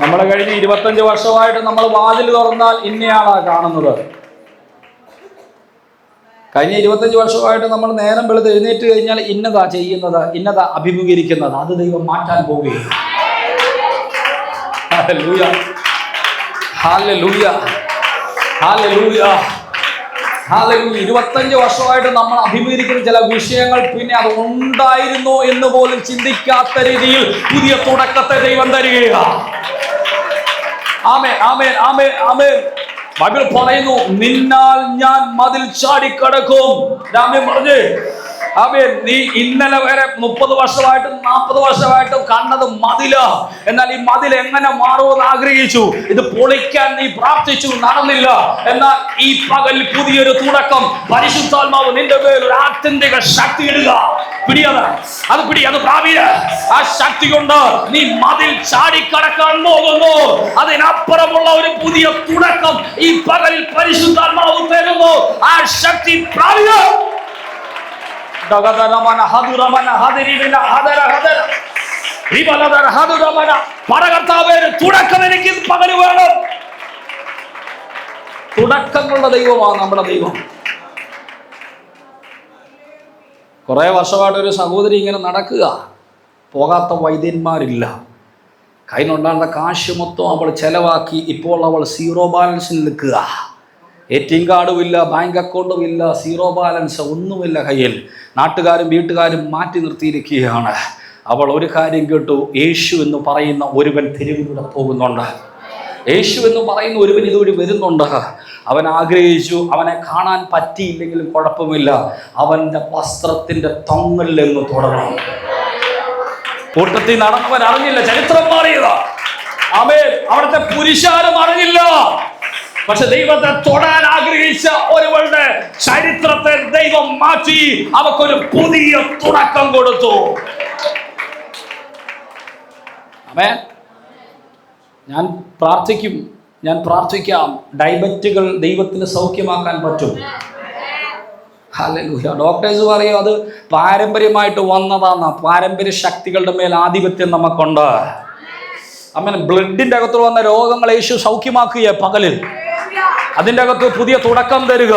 നമ്മളെ കഴിഞ്ഞ 25 വർഷമായിട്ട് നമ്മൾ വാതിൽ തുറന്നാൽ ഇന്നയാളാ കാണുന്നത്. കഴിഞ്ഞ 25 വർഷമായിട്ട് നമ്മൾ നേരം വെളുത്ത് എഴുന്നേറ്റ് കഴിഞ്ഞാൽ ഇന്നതാ ചെയ്യുന്നത്, ഇന്നതാ അഭിമുഖീകരിക്കുന്നത്, അത് ദൈവം മാറ്റാൻ പോവുകയാണ്. Hallelujah, hallelujah, hallelujah, hallelujah. 25 വർഷമായിട്ട് നമ്മൾ അഭിമുഖീകരിക്കുന്ന ചില വിഷയങ്ങൾ പിന്നെ അത് ഉണ്ടായിരുന്നോ എന്ന് പോലും ചിന്തിക്കാത്ത രീതിയിൽ പുതിയ തുടക്കത്തെ ദൈവം തരികയാണ്. ആമേൻ, ആമേൻ, ആമേൻ, ആമേൻ. ബൈബിൾ പറയുന്നു, നിന്നാൽ ഞാൻ മതിൽ ചാടിക്കടക്കും. രാമ്യം പറഞ്ഞേ, ആമേൻ. നീ ഇന്നലെ വരെ 30 വർഷമായിട്ടും 40 വർഷമായിട്ടും കണ്ടത് മതില. എന്നാൽ ഈ മതിൽ എങ്ങനെ മാറുമെന്ന് ആഗ്രഹിച്ചു, ഇത് പൊളിക്കാൻ നീ പ്രാർത്ഥിച്ചു, നടന്നില്ല. എന്നാൽ ഈ പകൽ പുതിയൊരു തുടക്കം. പരിശുദ്ധാത്മാവ് നിന്റെ മേൽ ഒരു ആത്യന്തിക ശക്തി ഇടുക. അത് പ്രാപിയ ആ ശക്തി കൊണ്ട് നീ മതിൽ ചാടിക്കടക്കാൻ പോകുന്നു. അതിനപ്പുറമുള്ള ഒരു പുതിയ തുടക്കം ഈ പകലിൽ പരിശുദ്ധാത്മാവ് തരുന്നു. ആ ശക്തി പ്രാപിയ തുടക്കം എനിക്ക് പകല് വേണം. തുടക്കങ്ങളുടെ ദൈവമാണ് നമ്മുടെ ദൈവം. കുറെ വർഷമായിട്ട് ഒരു സഹോദരി ഇങ്ങനെ നടക്കുക, പോകാത്ത വൈദ്യന്മാരില്ല. കയ്യിലുണ്ടായിരുന്ന കാശ് മൊത്തം അവൾ ചെലവാക്കി. ഇപ്പോൾ അവൾ സീറോ ബാലൻസിൽ നിൽക്കുക. ATM കാർഡും ഇല്ല, ബാങ്ക് അക്കൗണ്ടും ഇല്ല, സീറോ ബാലൻസ്, ഒന്നുമില്ല കയ്യിൽ. നാട്ടുകാരും വീട്ടുകാരും മാറ്റി നിർത്തിയിരിക്കുകയാണ്. അവൾ ഒരു കാര്യം കേട്ടു, യേശു എന്ന് പറയുന്ന ഒരുവൻ തെരുവിലൂടെ പോകുന്നുണ്ട്. യേശു എന്ന് പറയുന്ന ഒരുവൻ ഇതുവഴി വരുന്നുണ്ട്. അവൻ ആഗ്രഹിച്ചു, അവനെ കാണാൻ പറ്റിയില്ലെങ്കിലും കുഴപ്പമില്ല, അവൻ്റെ വസ്ത്രത്തിൻ്റെ തൊങ്ങലിലെന്ന് തുടരണം. കൂട്ടത്തിൽ നടന്നവൻ അറിഞ്ഞില്ല, ചരിത്രം മാറിയതാ. ആമേൻ. അവിടുത്തെ പുരുഷാരം അറിഞ്ഞില്ല. പക്ഷെ ദൈവത്തെ തൊടാൻ ആഗ്രഹിച്ച ഒരുവളുടെ ചരിത്രത്തെ ദൈവം മാറ്റി, അവക്കൊരു പുതിയ തുടക്കം കൊടുത്തു. ആമേൻ. ഞാൻ പ്രാർത്ഥിക്കാം. ഡയബറ്റുകൾ ദൈവത്തിന് സൗഖ്യമാക്കാൻ പറ്റും. ഹല്ലേലൂയ. ഡോക്ടേഴ്സ് പറയും അത് പാരമ്പര്യമായിട്ട് വന്നതാണ്. പാരമ്പര്യ ശക്തികളുടെ മേൽ ആധിപത്യം നമുക്കുണ്ട്. അങ്ങനെ ബ്ലഡിന്റെ അകത്ത് വന്ന രോഗങ്ങൾ യേശു സൗഖ്യമാക്കുക പകലിൽ. അതിൻ്റെ അകത്ത് പുതിയ തുടക്കം തരിക.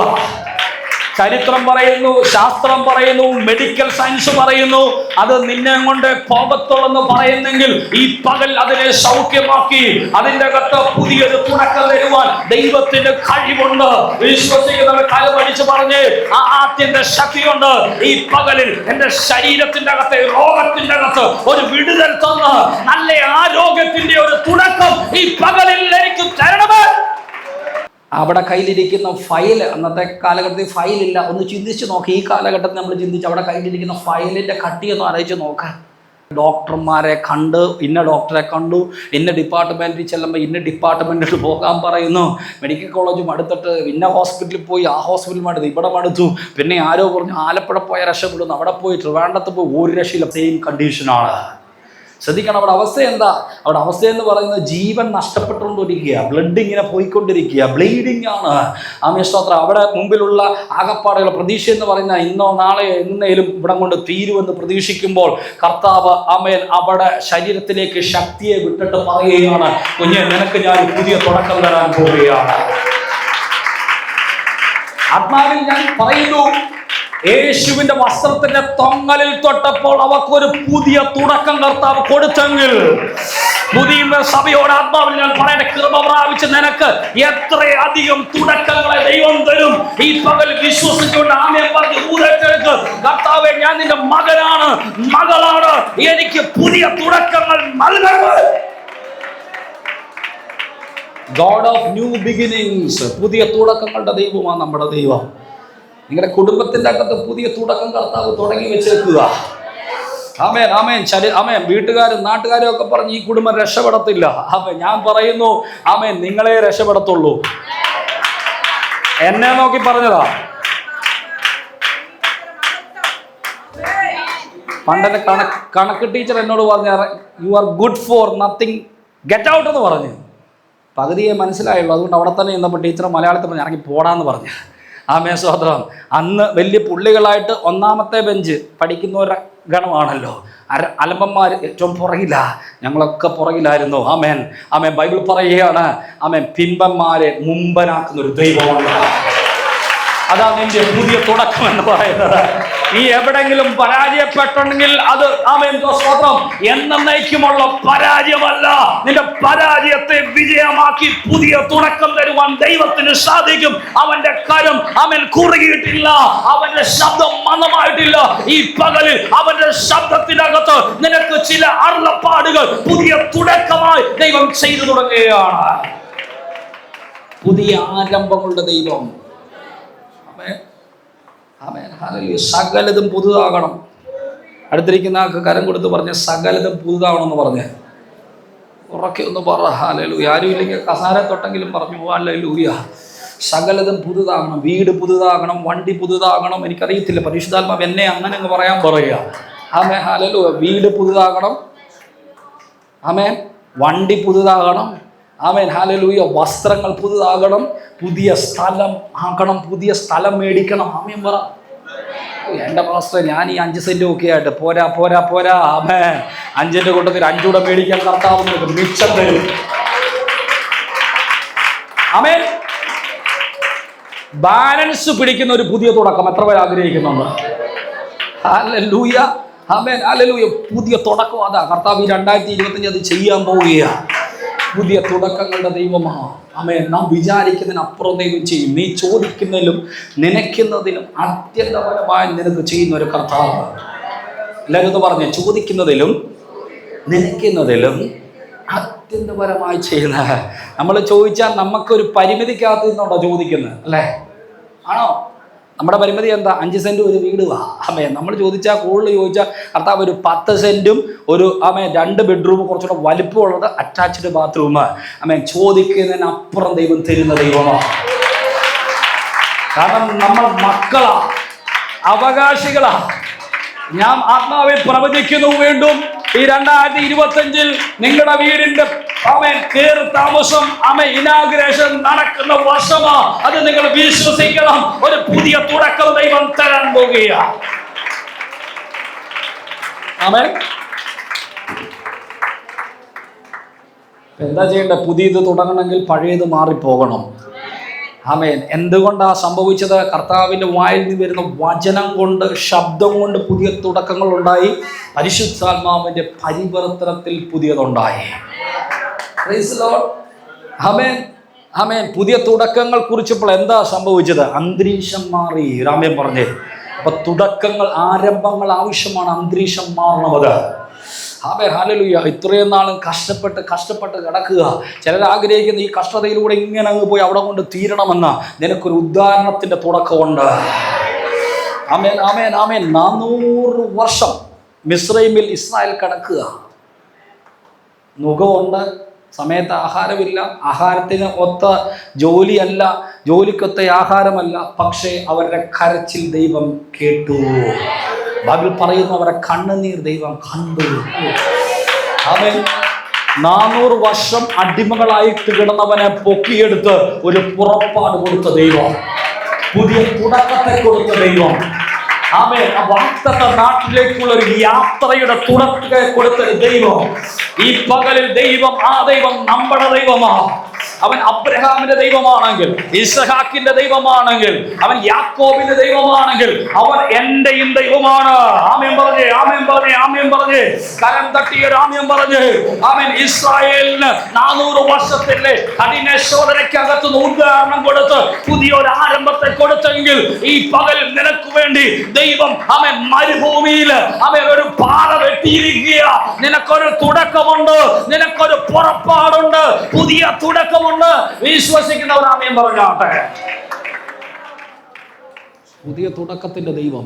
ചരിത്രം പറയുന്നു, ശാസ്ത്രം പറയുന്നു, മെഡിക്കൽ സയൻസ് പറയുന്നു, അത് നിന്നെ കൊണ്ട് പോകത്തുള്ളെന്ന് പറയുന്നെങ്കിൽ ഈ പകൽ അതിനെ സൗഖ്യമാക്കി അതിൻ്റെ അകത്ത് പുതിയൊരു തുടക്കം തരുവാൻ ദൈവത്തിന്റെ കഴിവുണ്ട്. വിശ്വസിക്കുന്നവർ കലപടിച്ച് പറഞ്ഞ് ആ ആദ്യന്റെ ശക്തിയുണ്ട്. ഈ പകലിൽ എന്റെ ശരീരത്തിന്റെ അകത്തെ രോഗത്തിന്റെ അകത്ത് ഒരു വിടുതൽ തന്ന് നല്ല ആരോഗ്യത്തിന്റെ ഒരു തുടക്കം ഈ പകലിൽ എനിക്ക് തരണമേ. അവിടെ കയ്യിലിരിക്കുന്ന ഫയൽ, അന്നത്തെ കാലഘട്ടത്തിൽ ഫയലില്ല. ഒന്ന് ചിന്തിച്ച് നോക്കി. ഈ കാലഘട്ടത്തിൽ നമ്മൾ ചിന്തിച്ച് അവിടെ കയ്യിലിരിക്കുന്ന ഫയലിൻ്റെ കട്ടിയൊന്ന് ആലോചിച്ച് നോക്കാം. ഡോക്ടർമാരെ കണ്ട്, ഇന്ന ഡോക്ടറെ കണ്ടു, ഇന്ന ഡിപ്പാർട്ട്മെൻറ്റിൽ ചെല്ലുമ്പോൾ ഇന്ന ഡിപ്പാർട്ട്മെൻറ്റിൽ പോകാൻ പറയുന്നു. മെഡിക്കൽ കോളേജ് മടുത്തിട്ട് ഇന്ന ഹോസ്പിറ്റലിൽ പോയി, ആ ഹോസ്പിറ്റലിൽ മടുത്തു, ഇവിടെ മടുത്തു. പിന്നെ ആരോ പറഞ്ഞു ആലപ്പുഴ പോയ രക്ഷപ്പെടുന്നു, അവിടെ പോയി ട്രിവാൻഡ്രത്ത് പോയി ഒരു രക്ഷയില്ല. സെയിം കണ്ടീഷനാണ്. ശ്രദ്ധിക്കണം. അവിടെ അവസ്ഥ എന്താ? അവിടെ അവസ്ഥ എന്ന് പറയുന്നത് ജീവൻ നഷ്ടപ്പെട്ടുകൊണ്ടിരിക്കുക, ബ്ലഡ് ഇങ്ങനെ പോയിക്കൊണ്ടിരിക്കുക, ബ്ലീഡിങ് ആണ്. ആമേൻ, സ്തോത്രം. അവിടെ മുമ്പിലുള്ള ആകപ്പാടുള്ള പ്രതീക്ഷ എന്ന് പറയുന്ന ഇന്നോ നാളെ എന്നേലും ഇവിടം കൊണ്ട് തീരുമെന്ന് പ്രതീക്ഷിക്കുമ്പോൾ കർത്താവ് ആമേൻ അവിടെ ശരീരത്തിലേക്ക് ശക്തിയെ വിട്ടിട്ട് പറയുകയാണ്, കുഞ്ഞെ നിനക്ക് ഞാൻ പുതിയ തുടക്കം തരാൻ പോവുകയാണ്. ആത്മാവിൽ ഞാൻ പറയുന്നു, യേശുവിന്റെ വസ്ത്രത്തിന്റെ തൊങ്ങലിൽ തൊട്ടപ്പോൾ അവർക്കൊരു പുതിയ തുടക്കം കർത്താവ് കൊടുത്തെങ്കിൽ പുതിയ സഭയോട് ആത്മാവിൽ ഞാൻ പറയട്ടെ, കൃപ പ്രാപിച്ച് നിനക്ക് എത്രയധികം തുടക്കങ്ങളെ ദൈവം തരും. ഈ പകൽ വിശ്വസിച്ചുകൊണ്ട് ആമേൻ പറഞ്ഞ് ഊതേറ്റെടുക്ക്. കർത്താവേ, ഞാൻ നിന്റെ മകനാണ്, മകളാണ്, എനിക്ക് പുതിയ തുടക്കങ്ങൾ നൽകണം. ഗോഡ് ഓഫ് ന്യൂ ബിഗിനിങ്സ്, പുതിയ തുടക്കങ്ങളുടെ ദൈവമാണ് നമ്മുടെ ദൈവം. നിങ്ങളുടെ കുടുംബത്തിന്റെ അകത്ത് പുതിയ തുടക്കം കർത്താവ് തുടങ്ങി വെച്ചേക്കുക. ആമേൻ, ആമേൻ, ആമേൻ. വീട്ടുകാരും നാട്ടുകാരും ഒക്കെ പറഞ്ഞ് ഈ കുടുംബം രക്ഷപ്പെടത്തില്ല. ആമേൻ, ഞാൻ പറയുന്നു, ആമേൻ, നിങ്ങളെ രക്ഷപ്പെടത്തുള്ളൂ. എന്നെ നോക്കി പറഞ്ഞതാ. പണ്ടെന്റെ കണക്ക് ടീച്ചർ എന്നോട് പറഞ്ഞ, you are good for nothing, get out എന്ന് പറഞ്ഞു. പകുതിയെ മനസ്സിലായുള്ളൂ. അതുകൊണ്ട് അവിടെ തന്നെ ഇന്നപ്പോൾ ടീച്ചർ മലയാളത്തിൽ പറഞ്ഞ് ഇറങ്ങി പോടാന്ന് പറഞ്ഞു. ആമേൻ, സ്തോത്രം. അന്ന് വലിയ പുള്ളികളായിട്ട് ഒന്നാമത്തെ ബെഞ്ച് പഠിക്കുന്നവരുടെ ഗണമാണല്ലോ. അലമ്പന്മാർ ഏറ്റവും പുറകില്ല, ഞങ്ങളൊക്കെ പുറകിലായിരുന്നു. ആമേൻ, ആമേൻ. ബൈബിൾ പറയുകയാണ്, ആമേൻ, പിൻപന്മാരെ മുമ്പനാക്കുന്ന ഒരു ദൈവമാണ്. അതാണ് നിന്റെ പുതിയ തുടക്കം എന്ന് പറയുന്നത്. നീ എവിടെങ്കിലും പരാജയപ്പെട്ടുണ്ടെങ്കിൽ അത് ആമേൻ സ്തോത്രം എന്നേക്കുമുള്ള പരാജയമല്ല. നിന്റെ പരാജയത്തെ വിജയമാക്കി പുതിയ തുടക്കം തരുവാൻ ദൈവത്തിന് സാധിക്കും. അവന്റെ കരം ആമേൻ കുറുകിയിട്ടില്ല, അവന്റെ ശബ്ദം മന്ദമായിട്ടില്ല. ഈ പകലിൽ അവന്റെ ശബ്ദത്തിനകത്ത് നിനക്ക് ചില അരുളപ്പാടുകൾ പുതിയ തുടക്കമായി ദൈവം ചെയ്തു തുടങ്ങുകയാണ്. പുതിയ ആരംഭങ്ങളുടെ ദൈവം. സകലതും പുതുതാകണം. അടുത്തിരിക്കുന്ന ആൾക്ക് കരം കൊടുത്ത് പറഞ്ഞ സകലതും പുതുതാകണം എന്ന് പറഞ്ഞ് ഉറക്കെ ഒന്ന് പറ. ഹല്ലേലൂയ. ആരും ഇല്ലെങ്കിൽ കസാര തൊട്ടെങ്കിലും പറഞ്ഞു ഹല്ലേലൂയ. സകലതും പുതുതാകണം. വീട് പുതുതാകണം, വണ്ടി പുതുതാകണം. എനിക്കറിയത്തില്ല, പരിശുദ്ധാത്മാവ് എന്നെ അങ്ങനെ അങ്ങ് പറയാൻ പറയുക. Amen hallelujah. വീട് പുതുതാകണം, ആമേൻ. വണ്ടി പുതുതാകണം, ആമേൻ ഹല്ലേലൂയ. വസ്ത്രങ്ങൾ പുതുതാകണം, പുതിയ സ്ഥലം ആക്കണം, പുതിയ സ്ഥലം മേടിക്കണം. ആമേൻ പറ. എൻ്റെ പാസ്റ്റർ, ഞാൻ ഈ 5 സെന്റ് ഒക്കെ ആയിട്ട് പോരാ പോരാ പോരാ. ആമേൻ. 5 കൂട്ടത്തിൽ 5 കൂടെ മേടിക്കാൻ കർത്താവ് മിച്ചം തരും. ആമേൻ. ബാലൻസ് പിടിക്കുന്ന ഒരു പുതിയ തുടക്കം എത്ര പേർ ആഗ്രഹിക്കുന്നുണ്ട്? ഹല്ലേലൂയ. Amen hallelujah. പുതിയ തുടക്കം അതാ കർത്താവ് 2025 അത് ചെയ്യാൻ പോവുകയാണ്. പുതിയ തുടക്കങ്ങളുടെ ദൈവമാണ്. ആമേൻ. നാം വിചാരിക്കുന്നതിന് അപ്പുറം ദൈവം ചെയ്യും. നീ ചോദിക്കുന്നതിലും നനയ്ക്കുന്നതിലും അത്യന്തപരമായി നിനക്ക് ചെയ്യുന്ന ഒരു കർത്താവ്. എല്ലാവരും പറഞ്ഞേ, ചോദിക്കുന്നതിലും നനയ്ക്കുന്നതിലും അത്യന്തപരമായി ചെയ്യുന്ന. നമ്മൾ ചോദിച്ചാൽ നമുക്കൊരു പരിമിതിക്കകത്ത് നിന്നുണ്ടോ ചോദിക്കുന്നത്? അല്ലേ? ആണോ? നമ്മുടെ പരിമിതി എന്താ? 5 സെന്റ് ഒരു വീട് വാ. ആമേ. നമ്മൾ ചോദിച്ചാൽ കൂടുതൽ ചോദിച്ചാൽ കർത്താവ് ഒരു 10 സെന്റും ഒരു 2 ബെഡ്റൂം കുറച്ചുകൂടെ വലിപ്പമുള്ളത് അറ്റാച്ച്ഡ് ബാത്റൂം. ആമേ. ചോദിക്കുന്നതിന് അപ്പുറം ദൈവം തരുന്ന ദൈവമാണ്. കാരണം നമ്മൾ മക്കളാ, അവകാശികളാ. ഞാൻ ആത്മാവിൽ പ്രവചിക്കുന്നു, വീണ്ടും ഈ 2025 നിങ്ങളുടെ വീടിന്റെ കേറി താമസം ഇനാഗുറേഷൻ നടക്കുന്ന വർഷമാ. അത് നിങ്ങൾ വിശ്വസിക്കണം. ഒരു പുതിയ തുടക്കം ദൈവം തരാൻ പോകുകയാണ്. ആമേൻ. എന്താ ചെയ്യേണ്ടത്? പുതിയത് തുടങ്ങണമെങ്കിൽ പഴയത് മാറിപ്പോകണം. ആമേൻ. എന്തുകൊണ്ടാ സംഭവിച്ചത്? കർത്താവിന്റെ വായിൽ നിന്ന് വരുന്ന വചനം കൊണ്ട്, ശബ്ദം കൊണ്ട് പുതിയ തുടക്കങ്ങൾ ഉണ്ടായി. പരിശുദ്ധാത്മാവിന്റെ പരിവർത്തനത്തിൽ പുതിയതുണ്ടായി. Praise Lord. ആമേൻ ആമേൻ. പുതിയ തുടക്കങ്ങൾ കുറിച്ചപ്പോൾ എന്താ സംഭവിച്ചത്? അന്തരീക്ഷം മാറി. രാമൻ പറഞ്ഞേ. അപ്പൊ തുടക്കങ്ങൾ, ആരംഭങ്ങൾ ആവശ്യമാണ്. അന്തരീക്ഷം മാറണത്. Amen hallelujah. ഇത്രയും നാളും കഷ്ടപ്പെട്ട് കിടക്കുക. ചിലർ ആഗ്രഹിക്കുന്ന ഈ കഷ്ടതയിലൂടെ ഇങ്ങനെ അങ്ങ് പോയി അവിടെ കൊണ്ട് തീരണമെന്ന നിനക്കൊരു ഉദാഹരണത്തിന്റെ തുടക്കമുണ്ട്. ആമേൻ ആമേൻ ആമേൻ. 400 വർഷം മിസ്രൈമിൽ ഇസ്രായേൽ കിടക്കുക. നുകമുണ്ട്, സമയത്ത് ആഹാരമില്ല, ആഹാരത്തിന് ഒത്ത ജോലിയല്ല, ജോലിക്കൊത്ത ആഹാരമല്ല. പക്ഷേ അവരുടെ കരച്ചിൽ ദൈവം കേട്ടു. ബൈബിൾ പറയുന്നു, അവരുടെ കണ്ണുനീർ ദൈവം കണ്ടു. അവൻ 400 വർഷം അടിമകളായിട്ട് കിടന്നവനെ പൊക്കിയെടുത്ത് ഒരു പുറപ്പാട് കൊടുത്ത ദൈവം, പുതിയ തുടക്കത്തെ കൊടുത്ത ദൈവം. ആമേൻ. ആ വാഗ്ദത്ത നാട്ടിലേക്കുള്ള ഒരു യാത്രയുടെ തുടക്കം കൊടുത്ത ദൈവം. ഈ പകലിൽ ദൈവം, ആ ദൈവം നമ്മുടെ ദൈവമാണ്. അവൻ അബ്രഹാമിന്റെ ദൈവമാണെങ്കിൽ, ഇസ്ഹാക്കിന്റെ ദൈവമാണെങ്കിൽ, അവൻ യാക്കോബിന്റെ ദൈവമാണെങ്കിൽ, അവൻ എന്റെയും ദൈവമാണ്. ആമേൻ പറഞ്ഞേ, ആമേൻ പറഞ്ഞേ, ആമേൻ പറഞ്ഞേ. കരം തട്ടിയൊരു ആമേൻ പറഞ്ഞേ. ആമേൻ. ഇസ്രായേലിന് 400 വർഷത്തിലെ കഠിന ശോധനയ്ക്കകത്ത് ഉദാഹരണം കൊടുത്ത് പുതിയൊരു ആരംഭത്തെ കൊടുത്തെങ്കിൽ ഈ പകൽ നിനക്ക് വേണ്ടി ദൈവം ആമേൻ മരുഭൂമിയിൽ ആമേൻ ഒരു പാറ വെട്ടിയിരിക്കുക. നിനക്കൊരു തുടക്കമുണ്ട്, നിനക്കൊരു പുറപ്പാടുണ്ട്, പുതിയ തുടക്കമുണ്ട്. വിശ്വസിക്കുന്നവർ ആമേൻ പറഞ്ഞാട്ടെ. പുതിയ തുടക്കത്തിന്റെ ദൈവം.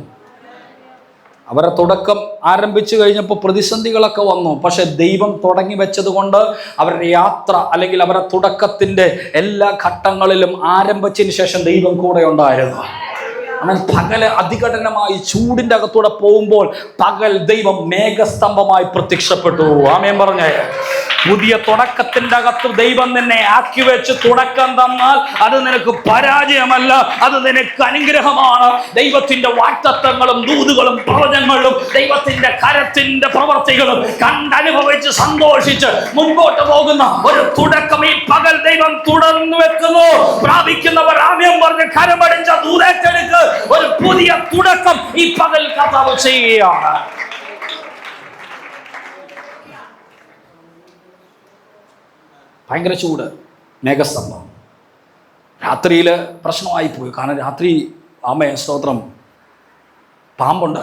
അവരെ തുടക്കം ആരംഭിച്ചു കഴിഞ്ഞപ്പോൾ പ്രതിസന്ധികളൊക്കെ വന്നു. പക്ഷെ ദൈവം തുടങ്ങി വെച്ചത് കൊണ്ട് അവരുടെ യാത്ര, അല്ലെങ്കിൽ അവരുടെ തുടക്കത്തിന്റെ എല്ലാ ഘട്ടങ്ങളിലും ആരംഭിച്ചതിന് ശേഷം ദൈവം കൂടെ ഉണ്ടായിരുന്നു. അവൻ പകല് അതികഠിനമായി ചൂടിന്റെ അകത്തൂടെ പോകുമ്പോൾ പകൽ ദൈവം മേഘസ്തംഭമായി പ്രത്യക്ഷപ്പെട്ടു. ആമേൻ പറഞ്ഞേ. പുതിയ തുടക്കത്തിന്റെ അകത്ത് ദൈവം നിന്നെ ആക്കി വെച്ച് തുടക്കം തന്നാൽ അത് നിനക്ക് പരാജയമല്ല, അത് നിനക്ക് അനുഗ്രഹമാണ്. ദൈവത്തിന്റെ വാഗ്ദത്തങ്ങളും ദൂതുകളും പ്രവചനങ്ങളും ദൈവത്തിന്റെ കരത്തിന്റെ പ്രവർത്തികളും കണ്ടനുഭവിച്ച് സന്തോഷിച്ച് മുൻപോട്ട് പോകുന്ന ഒരു തുടക്കം ഈ പകൽ ദൈവം തുടർന്നു വെക്കുന്നു. പ്രാപിക്കുന്നവർ ആമേൻ പറഞ്ഞ് കരമടിച്ച ദൂരേറ്റെടുക്ക്. ഒരു പുതിയ തുടക്കം ഈ പകൽ കർത്താവ് ചെയ്യുകയാണ്. ഭയങ്കര ചൂട്, മേഘസ്തംഭം. രാത്രിയിൽ പ്രശ്നമായിപ്പോയി. കാരണം രാത്രി സ്തോത്രം പാമ്പുണ്ട്,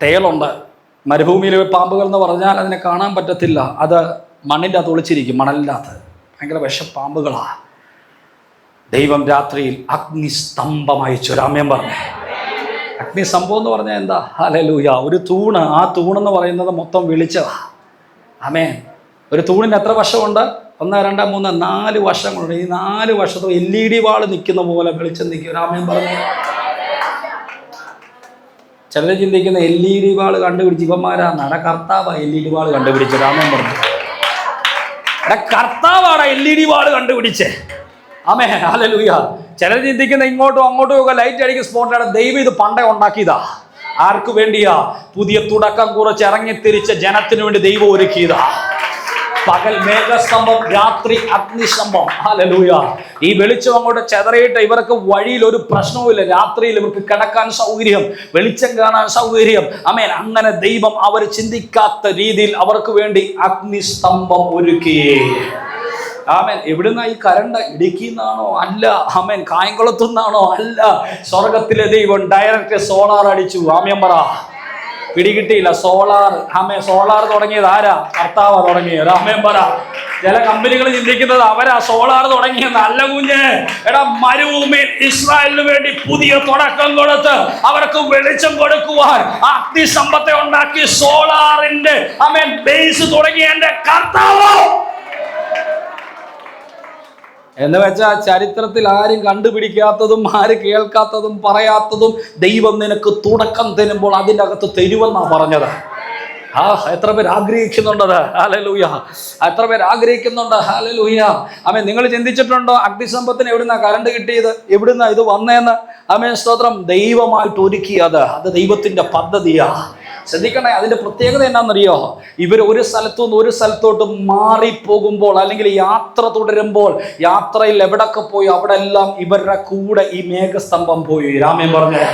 തേളുണ്ട്. മരുഭൂമിയിലെ പാമ്പുകൾ എന്ന് പറഞ്ഞാൽ അതിനെ കാണാൻ പറ്റത്തില്ല. അത് മണ്ണിൻ്റെ അകത്ത് ഒളിച്ചിരിക്കും, മണലിൻ്റെ അകത്ത്. ഭയങ്കര വിഷപ്പാമ്പുകളാണ്. ദൈവം രാത്രിയിൽ അഗ്നിസ്തംഭം അയച്ചു. രാമ്യം പറഞ്ഞു. അഗ്നിസ്തംഭം എന്ന് പറഞ്ഞാൽ എന്താ? ഹല്ലേലൂയ. ഒരു തൂണ്, ആ തൂണെന്ന് പറയുന്നത് മൊത്തം വെളിച്ചതാ. ആമേൻ. ഒരു തൂണിന് എത്ര വശമുണ്ട്? 1, 2, 3, 4 വശങ്ങളുണ്ട്. ഈ 4 വശത്തും LED വാള് നിൽക്കുന്ന പോലെ വെളിച്ചം നിൽക്കും. രാമൻ പറഞ്ഞു. ചിലർ ചിന്തിക്കുന്ന LED വാള് കണ്ടുപിടിച്ച് ഇവന്മാരാണ്. കർത്താവാ LED വാള് കണ്ടുപിടിച്ച്. രാമൻ പറഞ്ഞു. കർത്താവാണ് LED വാള് കണ്ടുപിടിച്ചേ. ആമേൻ. ഹല്ലേലൂയ. ചിലർ ചിന്തിക്കുന്ന ഇങ്ങോട്ടും അങ്ങോട്ടും ഒക്കെ ലൈറ്റ് അടിക്കുന്ന സ്പോട്ടാണ്. ദൈവം ഇത് പണ്ടേ ഉണ്ടാക്കിയതാ. ആർക്കു വേണ്ടിയാ? പുതിയ തുടക്കം കുറിച്ച് ഇറങ്ങിത്തിരിച്ച ജനത്തിനു വേണ്ടി ദൈവം ഒരുക്കിയതാ. പകൽ മേഘസ്തംഭം, രാത്രി അഗ്നിസ്തംഭം. ഹല്ലേലൂയ. ഈ വെളിച്ചം അങ്ങോട്ട് ചെതറിയിട്ട് ഇവർക്ക് വഴിയിൽ ഒരു പ്രശ്നവുമില്ല. രാത്രിയിൽ ഇവർക്ക് കിടക്കാൻ സൗകര്യം, വെളിച്ചം കാണാൻ സൗകര്യം. ആമേൻ. അങ്ങനെ ദൈവം അവർ ചിന്തിക്കാത്ത രീതിയിൽ അവർക്ക് വേണ്ടി അഗ്നിസ്തംഭം ഒരുക്കി. ആമേൻ. എവിടുന്ന ഈ കരണ്ട്? ഇടുക്കിന്നാണോ? അല്ല. ആമേൻ. കായംകുളത്തുനിന്നാണോ? അല്ല. സ്വർഗത്തിലെ ദൈവം ഡയറക്റ്റ് സോളാർ അടിച്ചു. ആമേൻ പറ. പിടികിട്ടിയില്ല. സോളാർ. ആമേൻ. സോളാർ തുടങ്ങിയത് ആരാ? കർത്താവാ തുടങ്ങിയത്. ആമേൻ പറ. ചില കമ്പനികൾ ചിന്തിക്കുന്നത് അവരാ സോളാർ തുടങ്ങിയത്. നല്ല കുഞ്ഞ്. എടാ, മരുഭൂമിയിൽ ഇസ്രായേലിന് വേണ്ടി പുതിയ തുടക്കം കൊടുത്ത് അവർക്ക് വെളിച്ചം കൊടുക്കുവാൻ അഗ്നിസ്തംഭത്തെ ഉണ്ടാക്കി സോളാറിന്റെ ആമേൻ ബേസ് തുടങ്ങിയ എന്റെ കർത്താവ്. എന്ന് വെച്ചാൽ ചരിത്രത്തിൽ ആരും കണ്ടുപിടിക്കാത്തതും ആര് കേൾക്കാത്തതും പറയാത്തതും ദൈവം നിനക്ക് തുടക്കം തരുമ്പോൾ അതിൻ്റെ അകത്ത് തരുമെന്നാണ് പറഞ്ഞത്. എത്ര പേർ ആഗ്രഹിക്കുന്നുണ്ടത്? ഹല്ലേലൂയ. എത്ര പേർ ആഗ്രഹിക്കുന്നുണ്ട്? ഹല്ലേലൂയ. ആമേൻ. നിങ്ങൾ ചിന്തിച്ചിട്ടുണ്ടോ അഗ്നിസ്തംഭത്തിന് എവിടുന്നാ കറണ്ട് കിട്ടിയത്? എവിടുന്നാ ഇത് വന്നേന്ന്? ആമേൻ. സ്തോത്രം. ദൈവമായിട്ട് ഒരുക്കിയത്. അത് ദൈവത്തിന്റെ പദ്ധതിയാ. ശ്രദ്ധിക്കണേ. അതിന്റെ പ്രത്യേകത എന്നാണെന്നറിയോ? ഇവർ ഒരു സ്ഥലത്തു നിന്ന് ഒരു സ്ഥലത്തോട്ട് മാറിപ്പോകുമ്പോൾ അല്ലെങ്കിൽ യാത്ര തുടരുമ്പോൾ യാത്രയിൽ എവിടൊക്കെ പോയി അവിടെ എല്ലാം ഇവരുടെ കൂടെ ഈ മേഘസ്തംഭം പോയി. രാമൻ പറഞ്ഞു.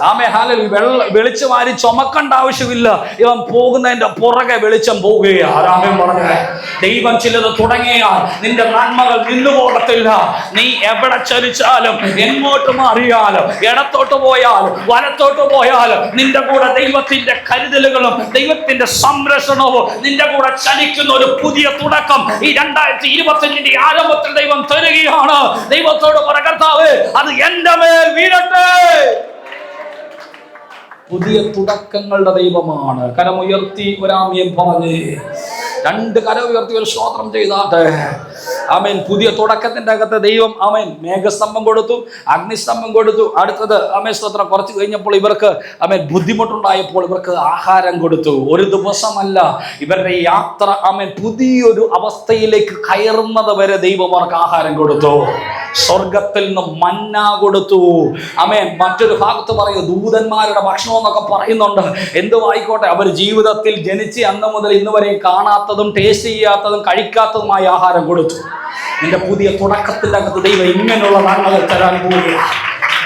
ആമേ. ഹല്ലേലൂയ. വെളിച്ചം ആരും ചുമക്കേണ്ട ആവശ്യമില്ല. ഇവൻ പോകുന്നതിന്റെ പുറകെ വെളിച്ചം പോവുകയാണ്. രാമൻ പറഞ്ഞു. ദൈവം ചിലത് തുടങ്ങിയാൽ നിന്റെ നന്മകൾ നിന്നു പോകത്തില്ല. നീ എവിടെ ചലിച്ചാലും എങ്ങോട്ട് മാറിയാലും ഇടത്തോട്ട് പോയാലും വലത്തോട്ട് പോയാലും നിന്റെ കൂടെ ദൈവത്തിന്റെ കരുതലുകളും ദൈവത്തിന്റെ സംരക്ഷണവും നിന്റെ കൂടെ ചലിക്കുന്ന ഒരു പുതിയ തുടക്കം ഈ 2025 ആരംഭത്തിൽ ദൈവം തരികയാണ്. ദൈവത്തോട് പറ, കർത്താവേ, അത് എന്റെ മേൽ വീഴട്ടെ. പുതിയ തുടക്കങ്ങളുടെ ദൈവമാണ്. കരമുയർത്തി ഒരാമയം പറഞ്ഞ് 2 കരം ഉയർത്തി ഒരു സ്തോത്രം ചെയ്താട്ടെ. ആമേൻ. പുതിയ തുടക്കത്തിന്റെ അകത്ത് ദൈവം ആമേൻ മേഘസ്തംഭം കൊടുത്തു, അഗ്നിസ്തംഭം കൊടുത്തു. അടുത്തത് ആമേൻ സ്തോത്രം. കുറച്ച് കഴിഞ്ഞപ്പോൾ ഇവർക്ക് ആമേൻ ബുദ്ധിമുട്ടുണ്ടായപ്പോൾ ഇവർക്ക് ആഹാരം കൊടുത്തു. ഒരു ദിവസമല്ല, ഇവരുടെ യാത്ര ആമേൻ പുതിയൊരു അവസ്ഥയിലേക്ക് കയറുന്നത് വരെ ദൈവം അവർക്ക് ആഹാരം കൊടുത്തു. സ്വർഗത്തിൽ നിന്ന് മന്ന കൊടുത്തു. ആമേൻ. മറ്റൊരു ഭാഗത്ത് പറയുക ദൂതന്മാരുടെ ഭക്ഷണം എന്നൊക്കെ പറയുന്നുണ്ട്. എന്തുമായിക്കോട്ടെ, അവർ ജീവിതത്തിൽ ജനിച്ച് അന്ന് മുതൽ ഇന്ന് വരെയും കാണാത്തതും ടേസ്റ്റ് ചെയ്യാത്തതും കഴിക്കാത്തതുമായ ആഹാരം കൊടുത്തു. നിന്റെ പുതിയ തുടക്കത്തിന്റെ അകത്ത് ദൈവം ഇങ്ങനെയുള്ള നന്മകൾ തരാൻ പോവുകയാണ്.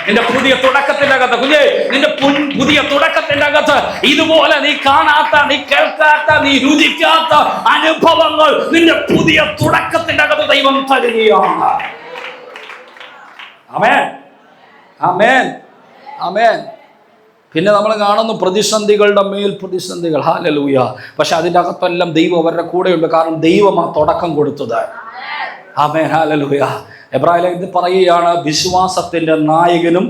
നിന്റെ പുതിയ തുടക്കത്തിന്റെ അകത്ത് കുഞ്ഞേ, നിന്റെ പുതിയ തുടക്കത്തിന്റെ അകത്ത് ഇതുപോലെ നീ കാണാത്ത, നീ കേൾക്കാത്ത, നീ രുചിക്കാത്ത അനുഭവങ്ങൾ നിന്റെ പുതിയ തുടക്കത്തിന്റെ അകത്ത് ദൈവം തരികയാണ്. ആമേൻ. ആമേൻ. ആമേൻ. പിന്നെ നമ്മൾ കാണുന്നു പ്രതിസന്ധികളുടെ മേൽ പ്രതിസന്ധികൾ. ഹല്ലേലൂയ. പക്ഷെ അതിൻ്റെ അകത്തെല്ലാം ദൈവം അവരുടെ കൂടെയുണ്ട്. കാരണം ദൈവമാണ് തുടക്കം കൊടുത്തത്. ആമേൻ. ഹല്ലേലൂയ. എബ്രായലേഖനത്തിൽ പറയുകയാണ്, വിശ്വാസത്തിന്റെ നായകനും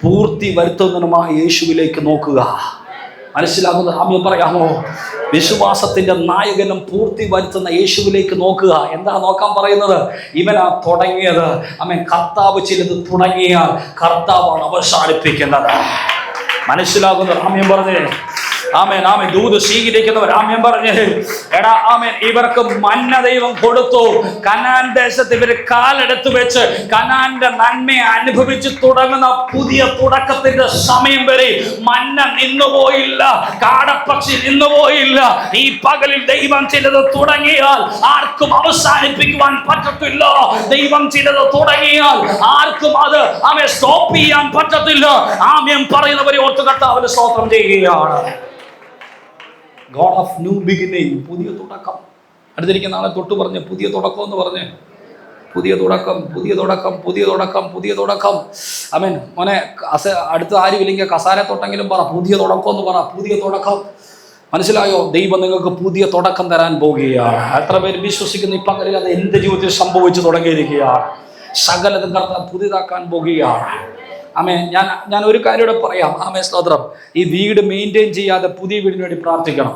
പൂർത്തി വരുത്തുന്നതിനുമായ യേശുവിലേക്ക് നോക്കുക. മനസ്സിലാകുന്നത് ആമേൻ പറയാമോ? വിശ്വാസത്തിന്റെ നായകനും പൂർത്തി വരുത്തുന്ന യേശുവിലേക്ക് നോക്കുക. എന്താ നോക്കാൻ പറയുന്നത്? ഇവനാ തുടങ്ങിയത്. ആമേൻ. കർത്താവ് ചിലത് തുടങ്ങിയാൽ കർത്താവാണ് അവസാനിപ്പിക്കുന്നത്. മനസ്സിലാകുന്നത് ആമേൻ പറഞ്ഞേ. ആമേൻ ആമേൻ. ദൂത് സ്വീകരിക്കുന്നവർ ആമേൻ പറഞ്ഞേ. എടാ ആമേൻ, ഇവർക്ക് മന്ന ദൈവം കൊടുത്തു. കനാൻ ദേശത്ത് ഇവർ കാലെടുത്ത് വെച്ച് കനാന്റെ നന്മയെ അനുഭവിച്ച് തുടങ്ങുന്ന പുതിയ തുടക്കത്തിന്റെ സമയം വരെ മന്ന നിന്നുപോയില്ല, കാടപ്പക്ഷി നിന്നുപോയില്ല. ഈ പകലിൽ ദൈവം ചിലത് തുടങ്ങിയാൽ ആർക്കും അവസാനിപ്പിക്കുവാൻ പറ്റത്തില്ല. ദൈവം ചിലത് തുടങ്ങിയാൽ ആർക്കും അത് ആമേൻ സ്റ്റോപ്പ് ചെയ്യാൻ പറ്റത്തില്ല. ആമേൻ പറയുന്നവരെ ഓർത്ത് കർത്താവിന് സ്തോത്രം ചെയ്യുകയാണ്. God of new beginning, പുതിയ തുടക്കം. അടുത്തിരിക്കുന്ന ആളെ തൊട്ട് പറഞ്ഞ് പുതിയ തുടക്കം എന്ന് പറഞ്ഞ്. പുതിയ തുടക്കം, പുതിയ തുടക്കം, പുതിയ തുടക്കം, പുതിയ തുടക്കം. ആമേൻ. മോനെ, അടുത്ത് ആരുമില്ലെങ്കിൽ കസാര തൊട്ടെങ്കിലും പറ പുതിയ തുടക്കം എന്ന് പറ. പുതിയ തുടക്കം. മനസ്സിലായോ? ദൈവം നിങ്ങൾക്ക് പുതിയ തുടക്കം തരാൻ പോകുകയാണ്. എത്ര പേര് വിശ്വസിക്കുന്നു ഈ പകലിൽ അത് എൻ്റെ ജീവിതത്തിൽ സംഭവിച്ചു തുടങ്ങിയിരിക്കുകയാണ്. സകലതും കർത്താവ് പുതിയതാക്കാൻ പോകുകയാണ്. ആമേ. ഞാൻ ഒരു കാര്യം ഇവിടെ പറയാം. ആമേ സ്തോത്രം. ഈ വീട് മെയിൻറ്റെയിൻ ചെയ്യാതെ പുതിയ വീടിന് വേണ്ടി പ്രാർത്ഥിക്കണം.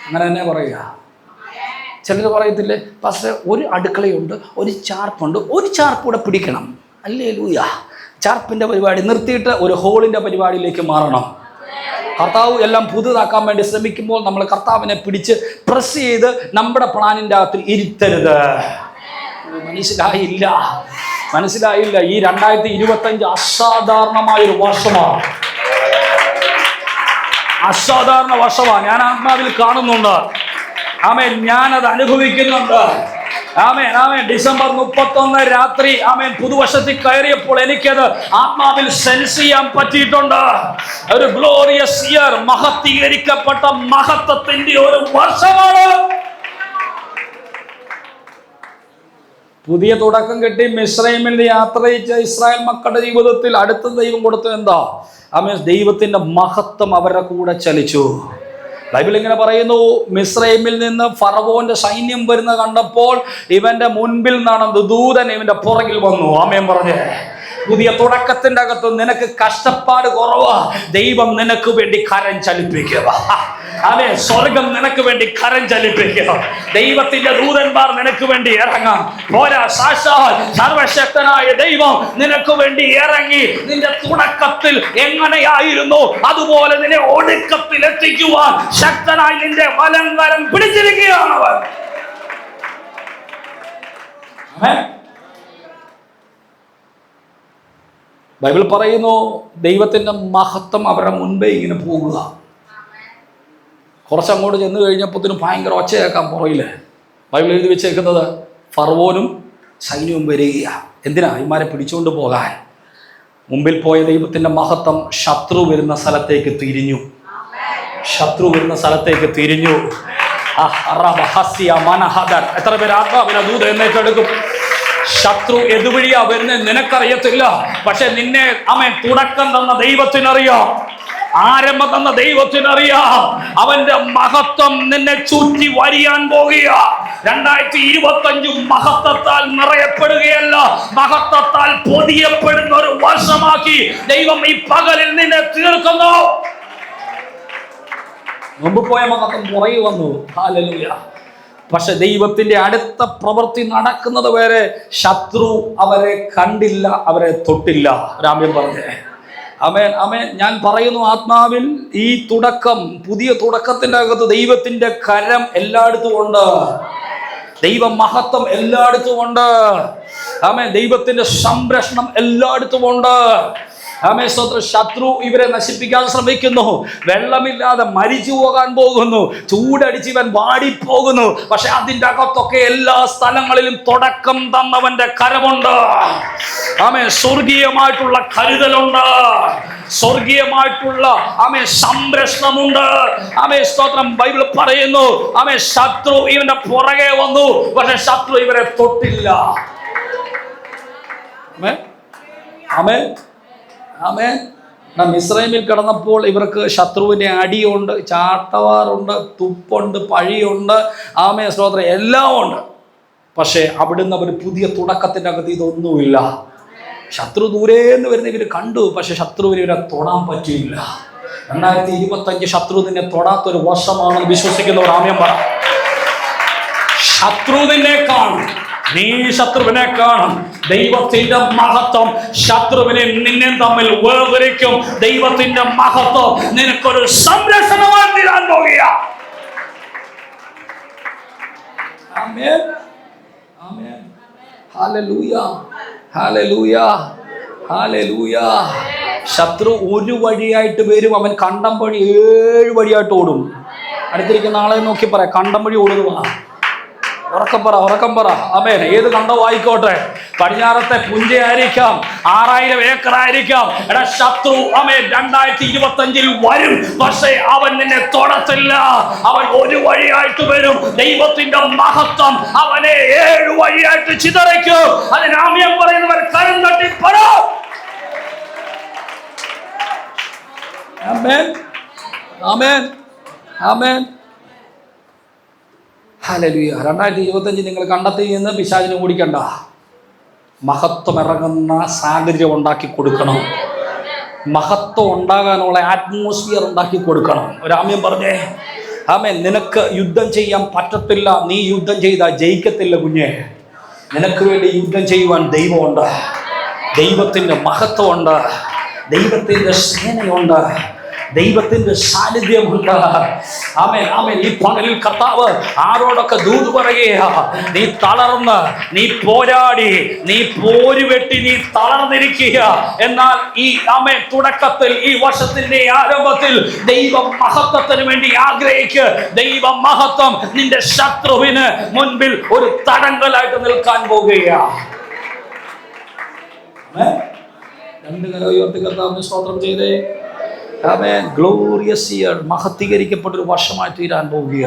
അങ്ങനെ തന്നെ പറയുക. ചിലർ പറയത്തില്ലേ, പക്ഷേ ഒരു അടുക്കളയുണ്ട്, ഒരു ചാർപ്പുണ്ട്, ഒരു ചാർപ്പ് കൂടെ പിടിക്കണം. ഹല്ലേലൂയ. ചാർപ്പിൻ്റെ പരിപാടി നിർത്തിയിട്ട് ഒരു ഹോളിൻ്റെ പരിപാടിയിലേക്ക് മാറണം. കർത്താവ് എല്ലാം പുതുതാക്കാൻ വേണ്ടി ശ്രമിക്കുമ്പോൾ നമ്മൾ കർത്താവിനെ പിടിച്ച് പ്രസ് ചെയ്ത് നമ്മുടെ പ്ലാനിൻ്റെ അകത്ത് ഇരുത്തരുത്. മനസ്സിലായില്ല. ഈ 2025 അസാധാരണമായൊരു വർഷമാണ്. അസാധാരണ വർഷമാണ്. ഞാൻ ആത്മാവിൽ കാണുന്നുണ്ട്. ആമേൻ. ഞാനത് അനുഭവിക്കുന്നുണ്ട്. ആമേൻ ആമേൻ. ഡിസംബർ 31 രാത്രി ആമേൻ പുതുവർഷത്തിൽ കയറിയപ്പോൾ എനിക്കത് ആത്മാവിൽ സെൻസ് ചെയ്യാൻ പറ്റിയിട്ടുണ്ട്. ഒരു ഗ്ലോറിയസ് ഇയർ, മഹത്വീകരിക്കപ്പെട്ട മഹത്വത്തിന്റെ ഒരു വർഷമാണ്. പുതിയ തുടക്കം കിട്ടി മിസ്രൈമിൽ യാത്ര ചെയ്ത ഇസ്രായേൽ മക്കളുടെ ജീവിതത്തിൽ അടുത്ത ദൈവം കൊടുത്തത് എന്താ? ആമേൻ. ദൈവത്തിന്റെ മഹത്വം അവരുടെ കൂടെ ചലിച്ചു. ബൈബിൾ ഇങ്ങനെ പറയുന്നു, മിസ്രൈമിൽ നിന്ന് ഫറവോന്റെ സൈന്യം വരുന്ന കണ്ടപ്പോൾ ഇവന്റെ മുൻപിൽ നടന്ന ദൂതൻ ഇവന്റെ പുറകിൽ വന്നു. ആമേൻ പറഞ്ഞേ. പുതിയ തുടക്കത്തിന്റെ അകത്ത് നിനക്ക് കഷ്ടപ്പാട് കുറവാ. ദൈവം നിനക്ക് വേണ്ടി കരം ചലിപ്പിക്കുക. അതെ, സ്വർഗം നിനക്ക് വേണ്ടി കരം ചലിപ്പിക്കുക. ദൈവത്തിന്റെ ദൂതന്മാർ നിനക്ക് വേണ്ടി ഇറങ്ങാം. പോരാ, സാക്ഷാൽ സർവശക്തനായ ദൈവം നിനക്ക് വേണ്ടി ഇറങ്ങി നിന്റെ തുടക്കത്തിൽ എങ്ങനെയായിരുന്നു അതുപോലെ നിന്നെ ഒടുക്കത്തിൽ എത്തിക്കുവാൻ ശക്തനായി നിന്റെ വലങ്കരം പിടിച്ചിരിക്കുകയാണ് അവൻ. ബൈബിൾ പറയുന്നു, ദൈവത്തിന്റെ മഹത്വം അവരുടെ മുൻപേ ഇങ്ങനെ പോകുക. കുറച്ചങ്ങോട്ട് ചെന്ന് കഴിഞ്ഞപ്പോൾ ഭയങ്കര ഒച്ചയേക്കാൻ പുറയില്ലേ. ബൈബിൾ എഴുതി വെച്ചേക്കുന്നത് ഫറവോനും സൈന്യവും വരിക. എന്തിനാ? ഇമാരെ പിടിച്ചുകൊണ്ട് പോകാൻ. മുമ്പിൽ പോയ ദൈവത്തിന്റെ മഹത്വം ശത്രു വരുന്ന സ്ഥലത്തേക്ക് തിരിഞ്ഞു. ശത്രു വരുന്ന സ്ഥലത്തേക്ക് തിരിഞ്ഞു. എത്ര പേര് ആത്മാവിനെ ദൂതം എന്നേറ്റെടുക്കും? ശത്രു എതുവഴിയാ വരുന്നത് നിനക്കറിയത്തില്ല. പക്ഷെ നിന്നെ അവൻ തുടക്കം തന്ന ദൈവത്തിനറിയാം, ആരംഭം തന്ന ദൈവത്തിനറിയാം. അവന്റെ മഹത്വം നിന്നെ ചുറ്റി വരിയാൻ പോകുക. 2025 മഹത്വത്താൽ നിറയപ്പെടുകയല്ല, മഹത്വത്താൽ പൊതിയപ്പെടുന്ന ഒരു വർഷമാക്കി ദൈവം ഈ പകലിൽ നിന്നെ തീർക്കുന്നു. മുമ്പ് പോയ മഹത്വം പുറകെ വന്നു. ഹല്ലേലൂയ. പക്ഷെ ദൈവത്തിന്റെ അടുത്ത പ്രവൃത്തി നടക്കുന്നത് വരെ ശത്രു അവരെ കണ്ടില്ല, അവരെ തൊട്ടില്ല. രാമ്യം പറഞ്ഞേ. ആമേൻ ആമേൻ. ഞാൻ പറയുന്നു ആത്മാവിൽ, ഈ തുടക്കം, പുതിയ തുടക്കത്തിന്റെ അകത്ത് ദൈവത്തിന്റെ കരം എല്ലായിടത്തും ഉണ്ട്. ദൈവ മഹത്വം എല്ലായിടത്തും ഉണ്ട്. ആമേൻ. ദൈവത്തിന്റെ സംരക്ഷണം എല്ലായിടത്തും ഉണ്ട്. ആമേൻ. സ്തോത്രം. ശത്രു ഇവരെ നശിപ്പിക്കാൻ ശ്രമിക്കുന്നു. വെള്ളമില്ലാതെ മരിച്ചു പോകാൻ പോകുന്നു. ചൂടടിച്ച് ഇവൻ വാടിപ്പോകുന്നു. പക്ഷെ അതിൻ്റെ അകത്തൊക്കെ എല്ലാ സ്ഥലങ്ങളിലും തുടക്കം തന്നവന്റെ കരമുണ്ട്. ആമേൻ. സ്വർഗീയമായിട്ടുള്ള കരുതലുണ്ട്, സ്വർഗീയമായിട്ടുള്ള ആമേൻ സംരക്ഷണമുണ്ട്. ആമേൻ. സ്തോത്രം. ബൈബിൾ പറയുന്നു, ആമേൻ, ശത്രു ഇവന്റെ പുറകെ വന്നു, പക്ഷെ ശത്രു ഇവരെ തൊട്ടില്ല. ആമേൻ ആമേൻ ആമേൻ. മിസ്രൈമിൽ കിടന്നപ്പോൾ ഇവർക്ക് ശത്രുവിൻ്റെ അടിയുണ്ട്, ചാട്ടവാറുണ്ട്, തുപ്പുണ്ട്, പഴിയുണ്ട്. ആമേൻ. സ്തോത്രം. എല്ലാം ഉണ്ട്. പക്ഷേ അവിടുന്ന് അവർ പുതിയ തുടക്കത്തിൻ്റെ അകത്ത് ഇതൊന്നുമില്ല. ശത്രു ദൂരേന്ന് വരുന്ന ഇവർ കണ്ടു, പക്ഷെ ശത്രുവിന് ഇവരെ തൊടാൻ പറ്റിയില്ല. 2025 ശത്രു നിന്നെ തൊടാത്തൊരു വർഷമാണെന്ന് വിശ്വസിക്കുന്നവർ ആമേൻ പറ. ശത്രു നിന്നെ കാണും, നീ ശത്രുവിനെ കാണും. ദൈവത്തിന്റെ മഹത്വം ശത്രുവിനെ നിന്നെ തമ്മിൽ വേർതിരിക്കും. ദൈവത്തിന്റെ മഹത്വം നിനക്കൊരു സംരക്ഷണമായി തീരാൻ പോകുക. ആമേൻ, ആമേൻ, ഹല്ലേലൂയ, ഹല്ലേലൂയ, ഹല്ലേലൂയ. ശത്രു ഒരു വഴിയായിട്ട് വരും, അവൻ കണ്ടം വഴി 7 വഴിയായിട്ട് ഓടും. അടുത്തിരിക്കുന്ന ആളെ നോക്കി പറ, കണ്ടം വഴി ഓടുക. ഉറക്കം പറ. ആമേൻ. ഏത് കണ്ടവും ആയിക്കോട്ടെ, പടിഞ്ഞാറത്തെ പുഞ്ചയായിരിക്കാം, 6000 ഏക്കറായിരിക്കാം. എടാ ശത്രു ആമേൻ 2025 വരും, പക്ഷേ അവൻ നിന്നെ തൊടത്തില്ല. അവൻ ഒരു വഴിയായിട്ട് വരും. ദൈവത്തിന്റെ മഹത്വം അവനെ 7 വഴിയായിട്ട് ചിതറിക്കും. അതിന് ആമേൻ പറയുന്നവർ കരം തട്ടി പറ. ആമേൻ, ആമേൻ, ആമേൻ, ഹല്ലേലൂയ. 2025 നിങ്ങൾ കണ്ടെത്തി എന്ന് പിശാചിനെ ഓടിക്കണ്ട. മഹത്വം ഇറങ്ങുന്ന സാഹചര്യം ഉണ്ടാക്കി കൊടുക്കണം. മഹത്വം ഉണ്ടാകാനുള്ള ആറ്റ്മോസ്ഫിയർ ഉണ്ടാക്കി കൊടുക്കണം. ഒരു ആമേൻ പറഞ്ഞേ. ആമേൻ. നിനക്ക് യുദ്ധം ചെയ്യാൻ പറ്റത്തില്ല, നീ യുദ്ധം ചെയ്താൽ ജയിക്കത്തില്ല കുഞ്ഞെ. നിനക്ക് വേണ്ടി യുദ്ധം ചെയ്യുവാൻ ദൈവമുണ്ട്, ദൈവത്തിൻ്റെ മഹത്വമുണ്ട്, ദൈവത്തിൻ്റെ സേനയുണ്ട്, ദൈവത്തിന്റെ സാന്നിധ്യമുണ്ട്. ആമേൻ, ആമേൻ. ഈ പകലിൽ കർത്താവ് ആരോടൊക്കെ ദൂത് പറയുകയാ, നീ തളർന്ന്, നീ പോരാടി, നീ പോരുവെട്ടി, നീ തളർന്നിരിക്കുക. എന്നാൽ ഈ ആമേൻ തുടക്കത്തിൽ, ഈ വർഷത്തിന്റെ ആരംഭത്തിൽ ദൈവ മഹത്വത്തിന് വേണ്ടി ആഗ്രഹിക്കുക. ദൈവ മഹത്വം നിന്റെ ശത്രുവിന് മുൻപിൽ ഒരു തടങ്കലായിട്ട് നിൽക്കാൻ പോകുകയാ. രണ്ട് കരം ഉയർത്തി കർത്താവിന് സ്തോത്രം ചെയ്തേ. ആമേൻ. ഗ്ലോറിയസ് ഇയർ, മഹത്വീകരിക്കപ്പെട്ടൊരു വർഷമായി തീരാൻ പോവുക.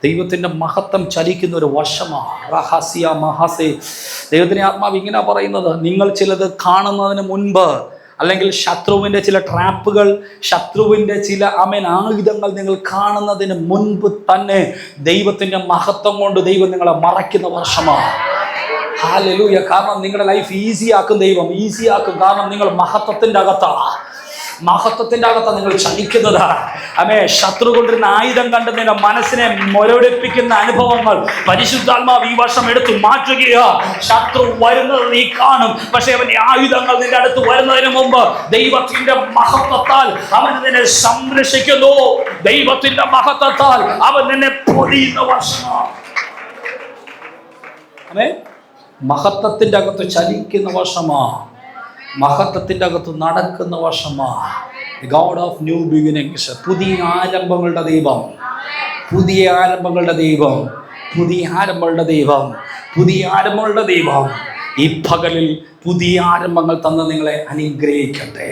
ദൈവത്തിൻ്റെ മഹത്വം ചലിക്കുന്ന ഒരു വർഷമാണ്. റഹസ്യ മഹസേ. ദൈവത്തിൻ്റെ ആത്മാവ് ഇങ്ങനെ പറയുന്നത്, നിങ്ങൾ ചിലത് കാണുന്നതിന് മുൻപ്, അല്ലെങ്കിൽ ശത്രുവിൻ്റെ ചില ട്രാപ്പുകൾ, ശത്രുവിൻ്റെ ചില ആയുധങ്ങൾ നിങ്ങൾ കാണുന്നതിന് മുൻപ് തന്നെ ദൈവത്തിൻ്റെ മഹത്വം കൊണ്ട് ദൈവം നിങ്ങളെ മറയ്ക്കുന്ന വർഷമാണ്. ഹല്ലേലൂയ. കാരണം നിങ്ങളുടെ ലൈഫ് ഈസി ആക്കും, ദൈവം ഈസി ആക്കും. കാരണം നിങ്ങൾ മഹത്വത്തിൻ്റെ അകത്താണ്, മഹത്വത്തിൻ്റെ അകത്താണ് നിങ്ങൾ ചലിക്കുന്നത്. ആമേ. ശത്രു കൊണ്ടിരുന്ന ആയുധം കണ്ട് നിന്റെ മനസ്സിനെ മുരടിപ്പിക്കുന്ന അനുഭവങ്ങൾ പരിശുദ്ധാത്മാവ് ഈ വർഷം എടുത്തു മാറ്റുക. ശത്രു വരുന്നത് നീ കാണും, പക്ഷെ അവന്റെ ആയുധങ്ങൾ നിന്റെ അടുത്ത് വരുന്നതിന് മുമ്പ് ദൈവത്തിന്റെ മഹത്വത്താൽ അവൻ നിന്നെ സംരക്ഷിക്കുന്നു. ദൈവത്തിന്റെ മഹത്വത്താൽ അവൻ നിന്നെ പൊതിയുന്ന വർഷമാണ്. ആമേ. മഹത്വത്തിന്റെ അകത്ത് ചലിക്കുന്ന വർഷമാണ്, മഹത്വത്തിൻ്റെ അകത്ത് നടക്കുന്ന വർഷമാണ്. God of new beginnings. പുതിയ ആരംഭങ്ങളുടെ ദൈവം, പുതിയ ആരംഭങ്ങളുടെ ദൈവം, പുതിയ ആരംഭങ്ങളുടെ ദൈവം, പുതിയ ആരംഭങ്ങളുടെ ദൈവം ഈ പകലിൽ പുതിയ ആരംഭങ്ങൾ തന്ന് നിങ്ങളെ അനുഗ്രഹിക്കട്ടെ.